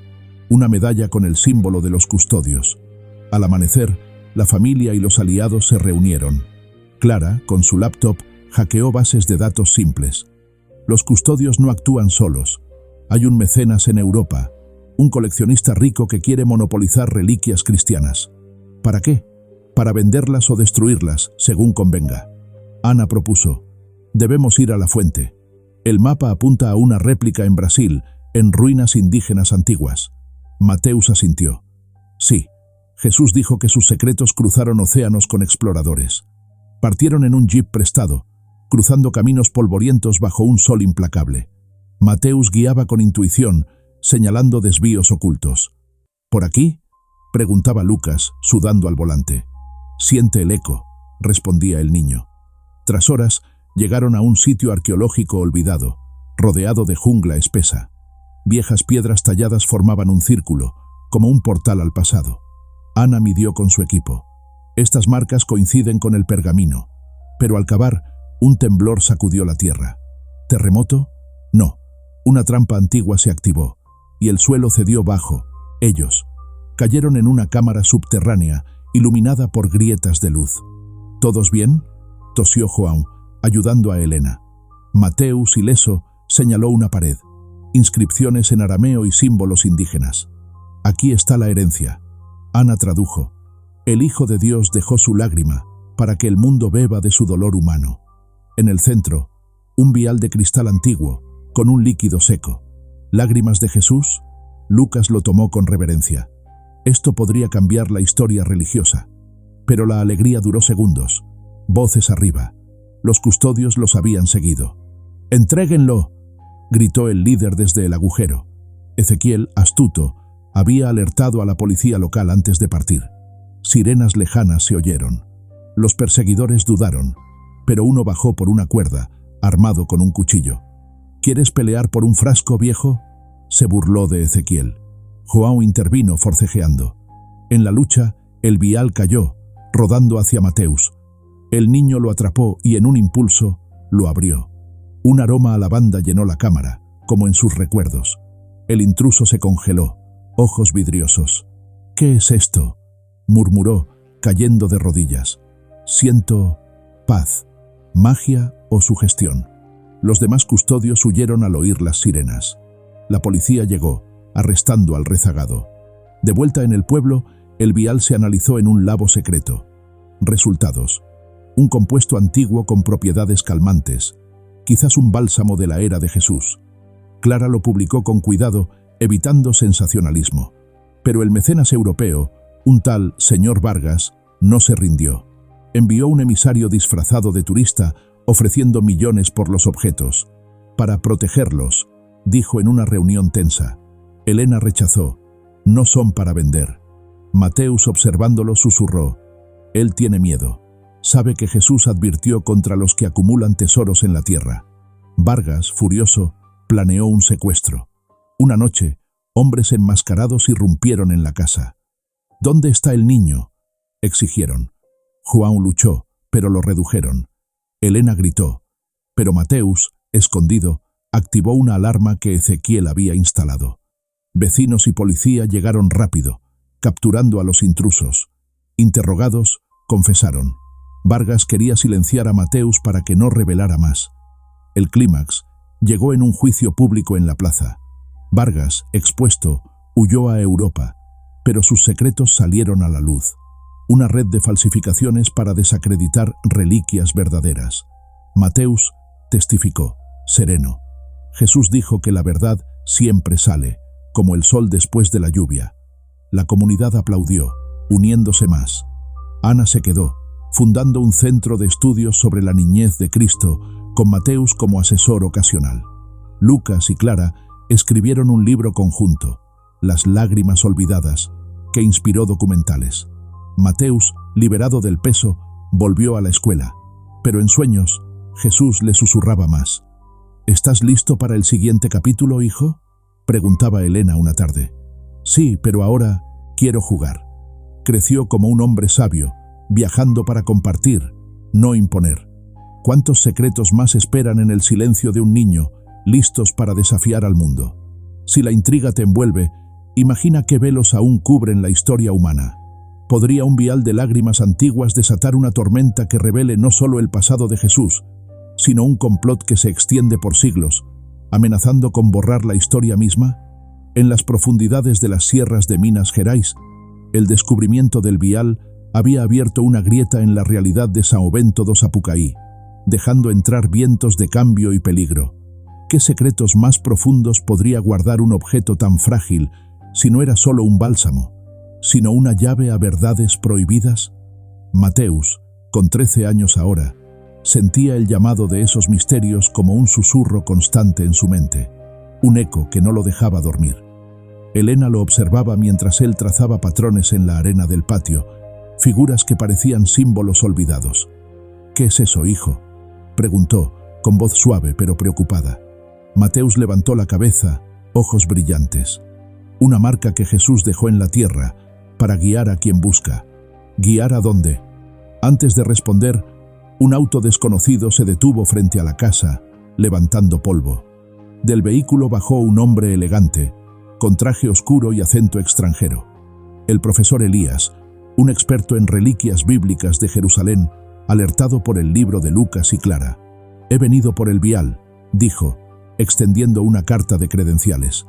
una medalla con el símbolo de los custodios. Al amanecer, la familia y los aliados se reunieron. Clara, con su laptop, hackeó bases de datos simples. Los custodios no actúan solos. Hay un mecenas en Europa, un coleccionista rico que quiere monopolizar reliquias cristianas. ¿Para qué? Para venderlas o destruirlas, según convenga. Ana propuso: «Debemos ir a la fuente». El mapa apunta a una réplica en Brasil, en ruinas indígenas antiguas. Mateus asintió. Sí, Jesús dijo que sus secretos cruzaron océanos con exploradores. Partieron en un jeep prestado, cruzando caminos polvorientos bajo un sol implacable. Mateus guiaba con intuición, señalando desvíos ocultos. «¿Por aquí?», preguntaba Lucas, sudando al volante. «Siente el eco», respondía el niño. Tras horas, llegaron a un sitio arqueológico olvidado, rodeado de jungla espesa. Viejas piedras talladas formaban un círculo, como un portal al pasado. Ana midió con su equipo. Estas marcas coinciden con el pergamino. Pero al cavar, un temblor sacudió la tierra. ¿Terremoto? No. Una trampa antigua se activó, y el suelo cedió bajo. Ellos cayeron en una cámara subterránea, iluminada por grietas de luz. ¿Todos bien?, tosió Juan, ayudando a Elena. Mateus, ileso, señaló una pared. Inscripciones en arameo y símbolos indígenas. «Aquí está la herencia». Ana tradujo. «El Hijo de Dios dejó su lágrima para que el mundo beba de su dolor humano». En el centro, un vial de cristal antiguo, con un líquido seco. «¿Lágrimas de Jesús?». Lucas lo tomó con reverencia. Esto podría cambiar la historia religiosa. Pero la alegría duró segundos. Voces arriba. Los custodios los habían seguido. «¡Entréguenlo!», gritó el líder desde el agujero. Ezequiel, astuto, había alertado a la policía local antes de partir. Sirenas lejanas se oyeron. Los perseguidores dudaron, pero uno bajó por una cuerda, armado con un cuchillo. «¿Quieres pelear por un frasco, viejo?», se burló de Ezequiel. João intervino forcejeando. En la lucha, el vial cayó, rodando hacia Mateus. El niño lo atrapó y en un impulso lo abrió. Un aroma a lavanda llenó la cámara, como en sus recuerdos. El intruso se congeló, ojos vidriosos. «¿Qué es esto?», murmuró, cayendo de rodillas. «Siento paz, magia o sugestión». Los demás custodios huyeron al oír las sirenas. La policía llegó, arrestando al rezagado. De vuelta en el pueblo, el vial se analizó en un labo secreto. Resultados: un compuesto antiguo con propiedades calmantes, quizás un bálsamo de la era de Jesús. Clara lo publicó con cuidado, evitando sensacionalismo. Pero el mecenas europeo, un tal señor Vargas, no se rindió. Envió un emisario disfrazado de turista, ofreciendo millones por los objetos. «Para protegerlos», dijo en una reunión tensa. Elena rechazó. «No son para vender». Mateus, observándolo, susurró: «Él tiene miedo. Sabe que Jesús advirtió contra los que acumulan tesoros en la tierra». Vargas, furioso, planeó un secuestro. Una noche, hombres enmascarados irrumpieron en la casa. «¿Dónde está el niño?», exigieron. João luchó, pero lo redujeron. Elena gritó, pero Mateus, escondido, activó una alarma que Ezequiel había instalado. Vecinos y policía llegaron rápido, capturando a los intrusos. Interrogados, confesaron. Vargas quería silenciar a Mateus para que no revelara más. El clímax llegó en un juicio público en la plaza. Vargas, expuesto, huyó a Europa, pero sus secretos salieron a la luz. Una red de falsificaciones para desacreditar reliquias verdaderas. Mateus testificó, sereno. Jesús dijo que la verdad siempre sale, como el sol después de la lluvia. La comunidad aplaudió, uniéndose más. Ana se quedó, fundando un centro de estudios sobre la niñez de Cristo, con Mateus como asesor ocasional. Lucas y Clara escribieron un libro conjunto, Las lágrimas olvidadas, que inspiró documentales. Mateus, liberado del peso, volvió a la escuela, pero en sueños, Jesús le susurraba más. ¿Estás listo para el siguiente capítulo, hijo?, preguntaba Elena una tarde. Sí, pero ahora quiero jugar. Creció como un hombre sabio, viajando para compartir, no imponer. ¿Cuántos secretos más esperan en el silencio de un niño, listos para desafiar al mundo? Si la intriga te envuelve, imagina qué velos aún cubren la historia humana. ¿Podría un vial de lágrimas antiguas desatar una tormenta que revele no solo el pasado de Jesús, sino un complot que se extiende por siglos, amenazando con borrar la historia misma? En las profundidades de las sierras de Minas Gerais, el descubrimiento del vial había abierto una grieta en la realidad de São Bento do Sapucaí, dejando entrar vientos de cambio y peligro. ¿Qué secretos más profundos podría guardar un objeto tan frágil si no era solo un bálsamo, sino una llave a verdades prohibidas? Mateus, con 13 años ahora, sentía el llamado de esos misterios como un susurro constante en su mente, un eco que no lo dejaba dormir. Elena lo observaba mientras él trazaba patrones en la arena del patio, figuras que parecían símbolos olvidados. «¿Qué es eso, hijo?», preguntó, con voz suave pero preocupada. Mateus levantó la cabeza, ojos brillantes. Una marca que Jesús dejó en la tierra para guiar a quien busca. ¿Guiar a dónde? Antes de responder, un auto desconocido se detuvo frente a la casa, levantando polvo. Del vehículo bajó un hombre elegante, con traje oscuro y acento extranjero. El profesor Elías, un experto en reliquias bíblicas de Jerusalén, alertado por el libro de Lucas y Clara. «He venido por el vial», dijo, extendiendo una carta de credenciales.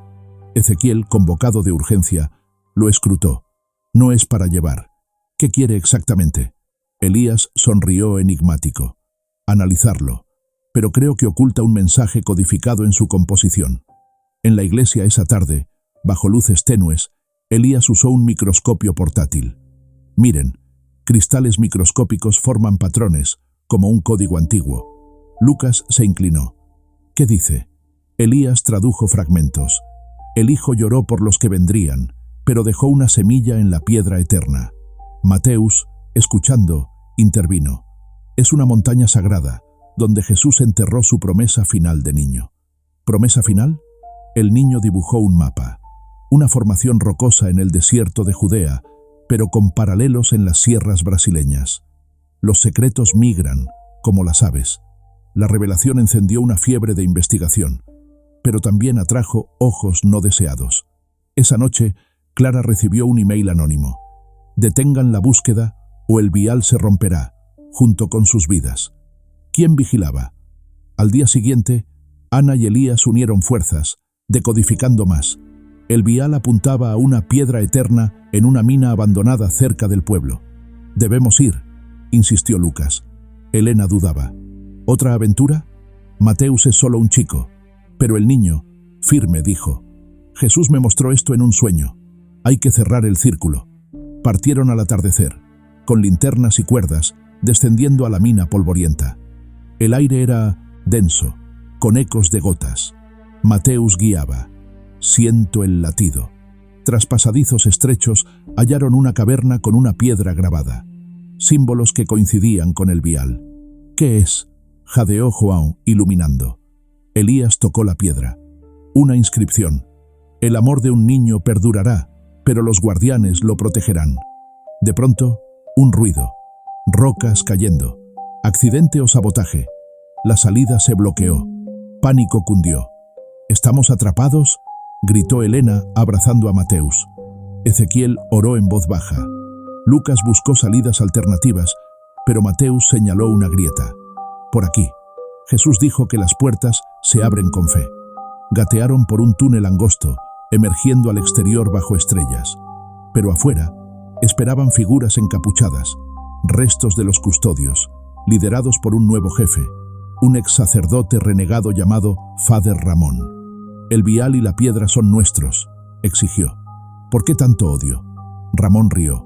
Ezequiel, convocado de urgencia, lo escrutó. «No es para llevar. ¿Qué quiere exactamente?». Elías sonrió enigmático. «Analizarlo. Pero creo que oculta un mensaje codificado en su composición». En la iglesia esa tarde, bajo luces tenues, Elías usó un microscopio portátil. «Miren, cristales microscópicos forman patrones, como un código antiguo». Lucas se inclinó. «¿Qué dice?». Elías tradujo fragmentos. «El hijo lloró por los que vendrían, pero dejó una semilla en la piedra eterna». Mateus, escuchando, intervino. «Es una montaña sagrada, donde Jesús enterró su promesa final de niño». ¿Promesa final? El niño dibujó un mapa. Una formación rocosa en el desierto de Judea, pero con paralelos en las sierras brasileñas. Los secretos migran, como las aves. La revelación encendió una fiebre de investigación, pero también atrajo ojos no deseados. Esa noche, Clara recibió un email anónimo. «Detengan la búsqueda o el vial se romperá, junto con sus vidas». ¿Quién vigilaba? Al día siguiente, Ana y Elías unieron fuerzas, decodificando más. El vial apuntaba a una piedra eterna en una mina abandonada cerca del pueblo. «Debemos ir», insistió Lucas. Elena dudaba. ¿Otra aventura? Mateus es solo un chico. Pero el niño, firme, dijo: «Jesús me mostró esto en un sueño. Hay que cerrar el círculo». Partieron al atardecer, con linternas y cuerdas, descendiendo a la mina polvorienta. El aire era denso, con ecos de gotas. Mateus guiaba. «Siento el latido». Tras pasadizos estrechos, hallaron una caverna con una piedra grabada. Símbolos que coincidían con el vial. «¿Qué es?», jadeó João, iluminando. Elías tocó la piedra. Una inscripción. «El amor de un niño perdurará, pero los guardianes lo protegerán». De pronto, un ruido. Rocas cayendo. ¿Accidente o sabotaje? La salida se bloqueó. Pánico cundió. «¿Estamos atrapados?», gritó Elena, abrazando a Mateus. Ezequiel oró en voz baja. Lucas buscó salidas alternativas, pero Mateus señaló una grieta. «Por aquí». Jesús dijo que las puertas se abren con fe. Gatearon por un túnel angosto, emergiendo al exterior bajo estrellas. Pero afuera, esperaban figuras encapuchadas, restos de los custodios, liderados por un nuevo jefe, un ex sacerdote renegado llamado Father Ramón. «El vial y la piedra son nuestros», exigió. «¿Por qué tanto odio?». Ramón rió.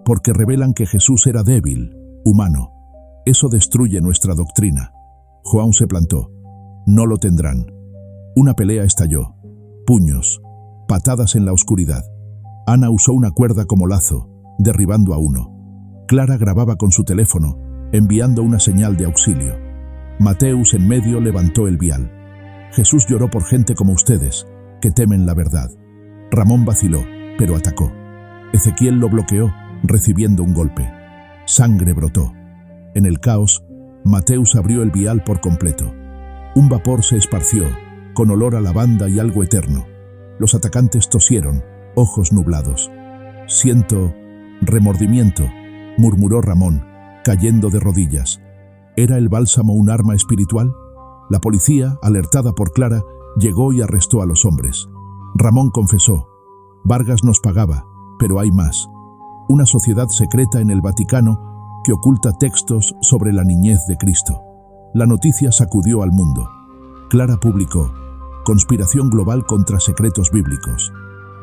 «Porque revelan que Jesús era débil, humano. Eso destruye nuestra doctrina. João se plantó. No lo tendrán. Una pelea estalló. Puños, patadas en la oscuridad. Ana usó una cuerda como lazo, derribando a uno. Clara grababa con su teléfono, enviando una señal de auxilio. Mateus en medio levantó el vial. Jesús lloró por gente como ustedes, que temen la verdad. Ramón vaciló, pero atacó. Ezequiel lo bloqueó, recibiendo un golpe. Sangre brotó. En el caos, Mateus abrió el vial por completo. Un vapor se esparció, con olor a lavanda y algo eterno. Los atacantes tosieron, ojos nublados. Siento remordimiento, murmuró Ramón, cayendo de rodillas. ¿Era el bálsamo un arma espiritual? La policía, alertada por Clara, llegó y arrestó a los hombres. Ramón confesó. Vargas nos pagaba, pero hay más. Una sociedad secreta en el Vaticano que oculta textos sobre la niñez de Cristo. La noticia sacudió al mundo. Clara publicó: conspiración global contra secretos bíblicos.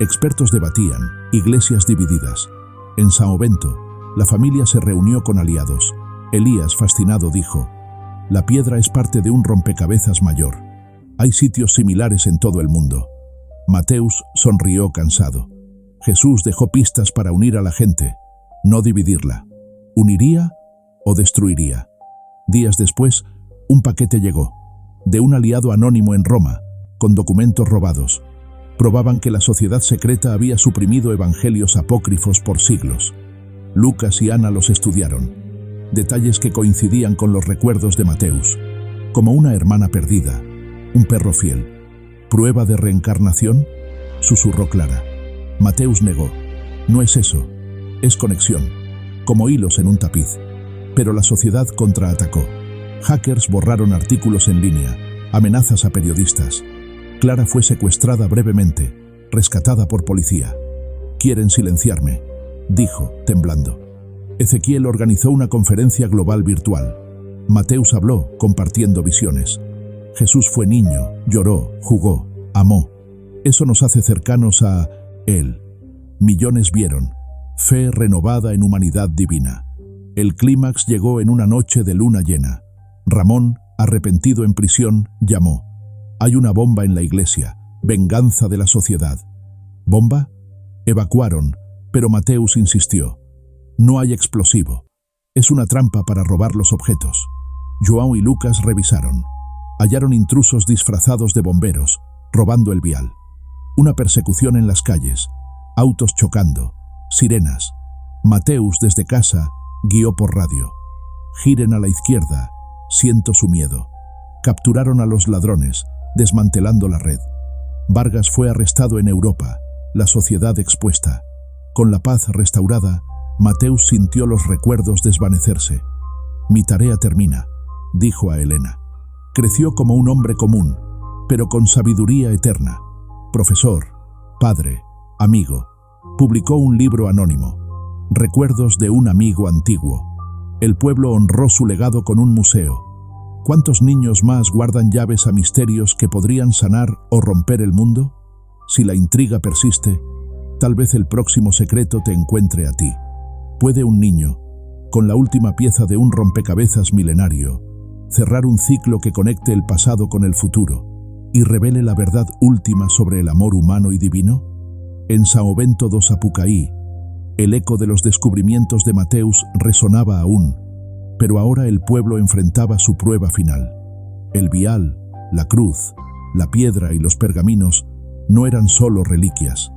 Expertos debatían, iglesias divididas. En São Bento, la familia se reunió con aliados. Elías, fascinado, dijo: la piedra es parte de un rompecabezas mayor. Hay sitios similares en todo el mundo. Mateus sonrió cansado. Jesús dejó pistas para unir a la gente, no dividirla. ¿Uniría o destruiría? Días después, un paquete llegó, de un aliado anónimo en Roma, con documentos robados. Probaban que la sociedad secreta había suprimido evangelios apócrifos por siglos. Lucas y Ana los estudiaron. Detalles que coincidían con los recuerdos de Mateus. Como una hermana perdida, un perro fiel. ¿Prueba de reencarnación?, susurró Clara. Mateus negó. No es eso, es conexión, como hilos en un tapiz. Pero la sociedad contraatacó. Hackers borraron artículos en línea, amenazas a periodistas. Clara fue secuestrada brevemente, rescatada por policía. Quieren silenciarme, dijo, temblando. Ezequiel organizó una conferencia global virtual. Mateus habló, compartiendo visiones. Jesús fue niño, lloró, jugó, amó. Eso nos hace cercanos a Él. Millones vieron. Fe renovada en humanidad divina. El clímax llegó en una noche de luna llena. Ramón, arrepentido en prisión, llamó. Hay una bomba en la iglesia, venganza de la sociedad. ¿Bomba? Evacuaron, pero Mateus insistió. No hay explosivo. Es una trampa para robar los objetos. João y Lucas revisaron. Hallaron intrusos disfrazados de bomberos, robando el vial. Una persecución en las calles, autos chocando, sirenas. Mateus, desde casa, guió por radio. Giren a la izquierda, siento su miedo. Capturaron a los ladrones, desmantelando la red. Vargas fue arrestado en Europa, la sociedad expuesta. Con la paz restaurada, Mateus sintió los recuerdos desvanecerse. Mi tarea termina, dijo a Helena. Creció como un hombre común, pero con sabiduría eterna. Profesor, padre, amigo. Publicó un libro anónimo. Recuerdos de un amigo antiguo. El pueblo honró su legado con un museo. ¿Cuántos niños más guardan llaves a misterios que podrían sanar o romper el mundo? Si la intriga persiste, tal vez el próximo secreto te encuentre a ti. ¿Puede un niño, con la última pieza de un rompecabezas milenario, cerrar un ciclo que conecte el pasado con el futuro y revele la verdad última sobre el amor humano y divino? En São Bento do Sapucaí, el eco de los descubrimientos de Mateus resonaba aún, pero ahora el pueblo enfrentaba su prueba final. El vial, la cruz, la piedra y los pergaminos no eran solo reliquias,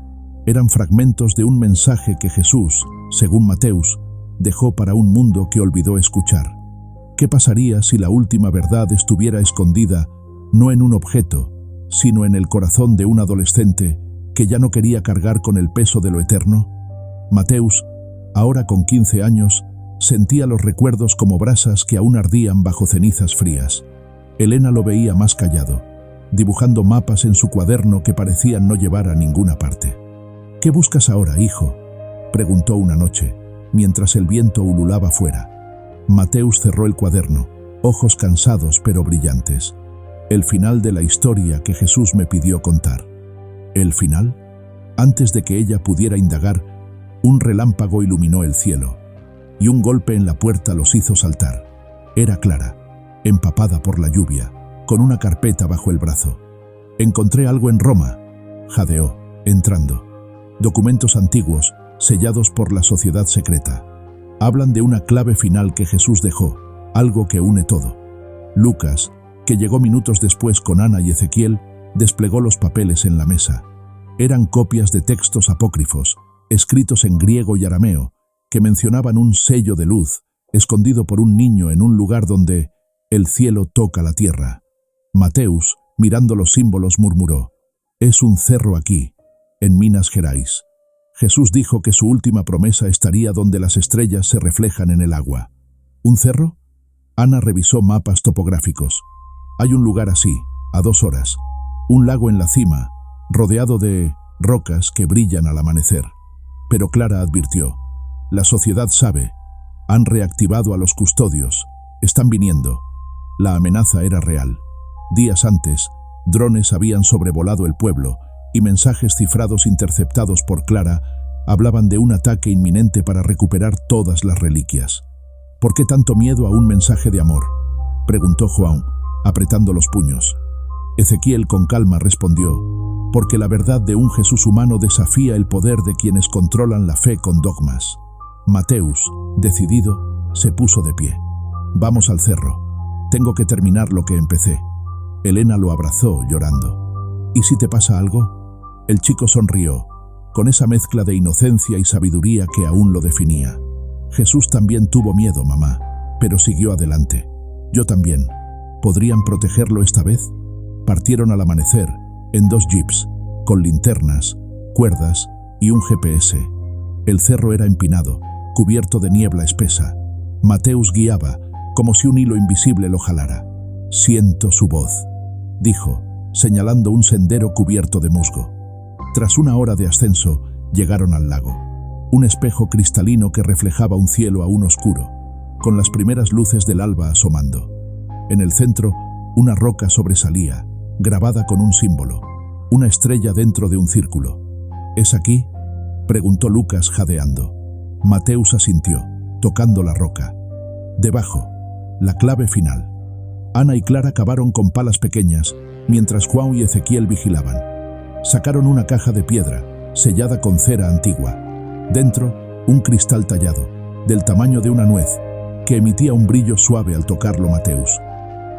eran fragmentos de un mensaje que Jesús, según Mateus, dejó para un mundo que olvidó escuchar. ¿Qué pasaría si la última verdad estuviera escondida no en un objeto, sino en el corazón de un adolescente que ya no quería cargar con el peso de lo eterno? Mateus, ahora con 15 años, sentía los recuerdos como brasas que aún ardían bajo cenizas frías. Helena lo veía más callado, dibujando mapas en su cuaderno que parecían no llevar a ninguna parte. ¿Qué buscas ahora, hijo?, preguntó una noche, mientras el viento ululaba fuera. Mateus cerró el cuaderno, ojos cansados pero brillantes. El final de la historia que Jesús me pidió contar. ¿El final? Antes de que ella pudiera indagar, un relámpago iluminó el cielo. y un golpe en la puerta los hizo saltar. Era Clara, empapada por la lluvia, con una carpeta bajo el brazo. «Encontré algo en Roma», jadeó, entrando. «Documentos antiguos, sellados por la sociedad secreta. Hablan de una clave final que Jesús dejó, algo que une todo». Lucas, que llegó minutos después con Ana y Ezequiel, desplegó los papeles en la mesa. Eran copias de textos apócrifos, escritos en griego y arameo, que mencionaban un sello de luz, escondido por un niño en un lugar donde el cielo toca la tierra. Mateus, mirando los símbolos, murmuró: «Es un cerro aquí, en Minas Gerais». Jesús dijo que su última promesa estaría donde las estrellas se reflejan en el agua. ¿Un cerro? Ana revisó mapas topográficos. Hay un lugar así, a 2 horas. Un lago en la cima, rodeado de rocas que brillan al amanecer. Pero Clara advirtió: «La sociedad sabe. Han reactivado a los custodios. Están viniendo». La amenaza era real. Días antes, drones habían sobrevolado el pueblo y mensajes cifrados interceptados por Clara hablaban de un ataque inminente para recuperar todas las reliquias. «¿Por qué tanto miedo a un mensaje de amor?», preguntó João, apretando los puños. Ezequiel con calma respondió: «Porque la verdad de un Jesús humano desafía el poder de quienes controlan la fe con dogmas». Mateus, decidido, se puso de pie. «Vamos al cerro. Tengo que terminar lo que empecé». Elena lo abrazó, llorando. «¿Y si te pasa algo?». El chico sonrió, con esa mezcla de inocencia y sabiduría que aún lo definía. «Jesús también tuvo miedo, mamá, pero siguió adelante. Yo también. ¿Podrían protegerlo esta vez?». Partieron al amanecer, en 2 jeeps, con linternas, cuerdas y un GPS. El cerro era empinado, cubierto de niebla espesa. Mateus guiaba, como si un hilo invisible lo jalara. «Siento su voz», dijo, señalando un sendero cubierto de musgo. Tras 1 hora de ascenso, llegaron al lago. Un espejo cristalino que reflejaba un cielo aún oscuro, con las primeras luces del alba asomando. En el centro, una roca sobresalía, grabada con un símbolo, una estrella dentro de un círculo. «¿Es aquí?», preguntó Lucas jadeando. Mateus asintió, tocando la roca. Debajo, la clave final. Ana y Clara cavaron con palas pequeñas, mientras João y Ezequiel vigilaban. Sacaron una caja de piedra, sellada con cera antigua. Dentro, un cristal tallado, del tamaño de una nuez, que emitía un brillo suave al tocarlo Mateus.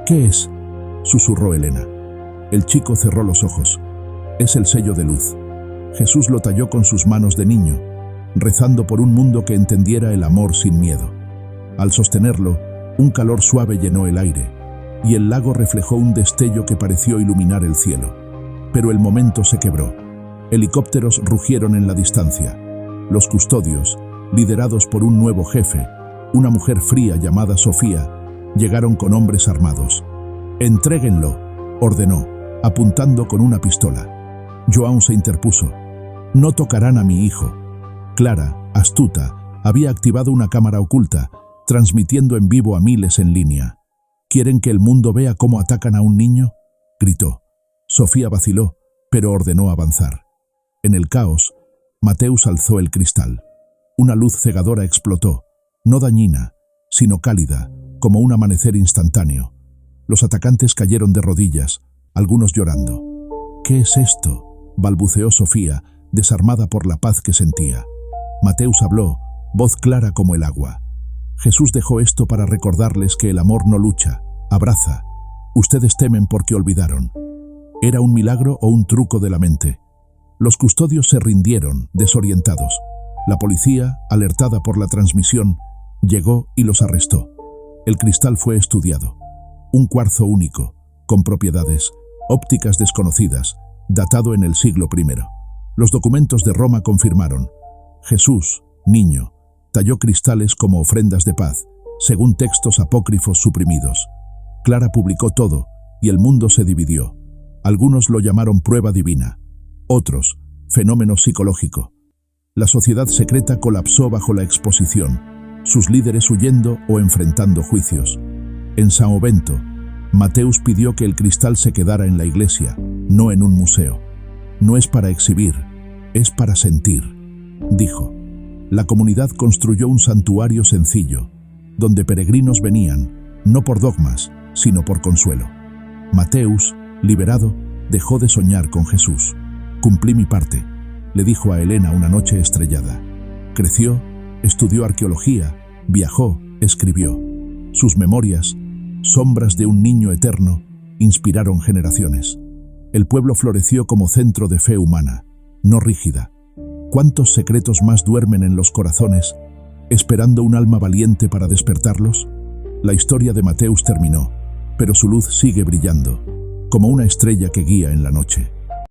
«¿Qué es?», susurró Elena. El chico cerró los ojos. «Es el sello de luz». Jesús lo talló con sus manos de niño, rezando por un mundo que entendiera el amor sin miedo. Al sostenerlo, un calor suave llenó el aire, y el lago reflejó un destello que pareció iluminar el cielo. Pero el momento se quebró. Helicópteros rugieron en la distancia. Los custodios, liderados por un nuevo jefe, una mujer fría llamada Sofía, llegaron con hombres armados. «Entréguenlo», ordenó, apuntando con una pistola. João se interpuso. «No tocarán a mi hijo». Clara, astuta, había activado una cámara oculta, transmitiendo en vivo a miles en línea. «¿Quieren que el mundo vea cómo atacan a un niño?», gritó. Sofía vaciló, pero ordenó avanzar. En el caos, Mateus alzó el cristal. Una luz cegadora explotó, no dañina, sino cálida, como un amanecer instantáneo. Los atacantes cayeron de rodillas, algunos llorando. «¿Qué es esto?», balbuceó Sofía, desarmada por la paz que sentía. Mateus habló, voz clara como el agua. «Jesús dejó esto para recordarles que el amor no lucha, abraza. Ustedes temen porque olvidaron». ¿Era un milagro o un truco de la mente? Los custodios se rindieron, desorientados. La policía, alertada por la transmisión, llegó y los arrestó. El cristal fue estudiado. Un cuarzo único, con propiedades ópticas desconocidas, datado en el siglo I. Los documentos de Roma confirmaron: Jesús, niño, talló cristales como ofrendas de paz, según textos apócrifos suprimidos. Clara publicó todo, y el mundo se dividió. Algunos lo llamaron prueba divina, otros, fenómeno psicológico. La sociedad secreta colapsó bajo la exposición, sus líderes huyendo o enfrentando juicios. En São Bento, Mateus pidió que el cristal se quedara en la iglesia, no en un museo. No es para exhibir, es para sentir, dijo. La comunidad construyó un santuario sencillo, donde peregrinos venían, no por dogmas, sino por consuelo. Mateus, liberado, dejó de soñar con Jesús. Cumplí mi parte, le dijo a Helena una noche estrellada. Creció, estudió arqueología, viajó, escribió. Sus memorias, sombras de un niño eterno, inspiraron generaciones. El pueblo floreció como centro de fe humana, no rígida. ¿Cuántos secretos más duermen en los corazones, esperando un alma valiente para despertarlos? La historia de Mateus terminó, pero su luz sigue brillando, como una estrella que guía en la noche.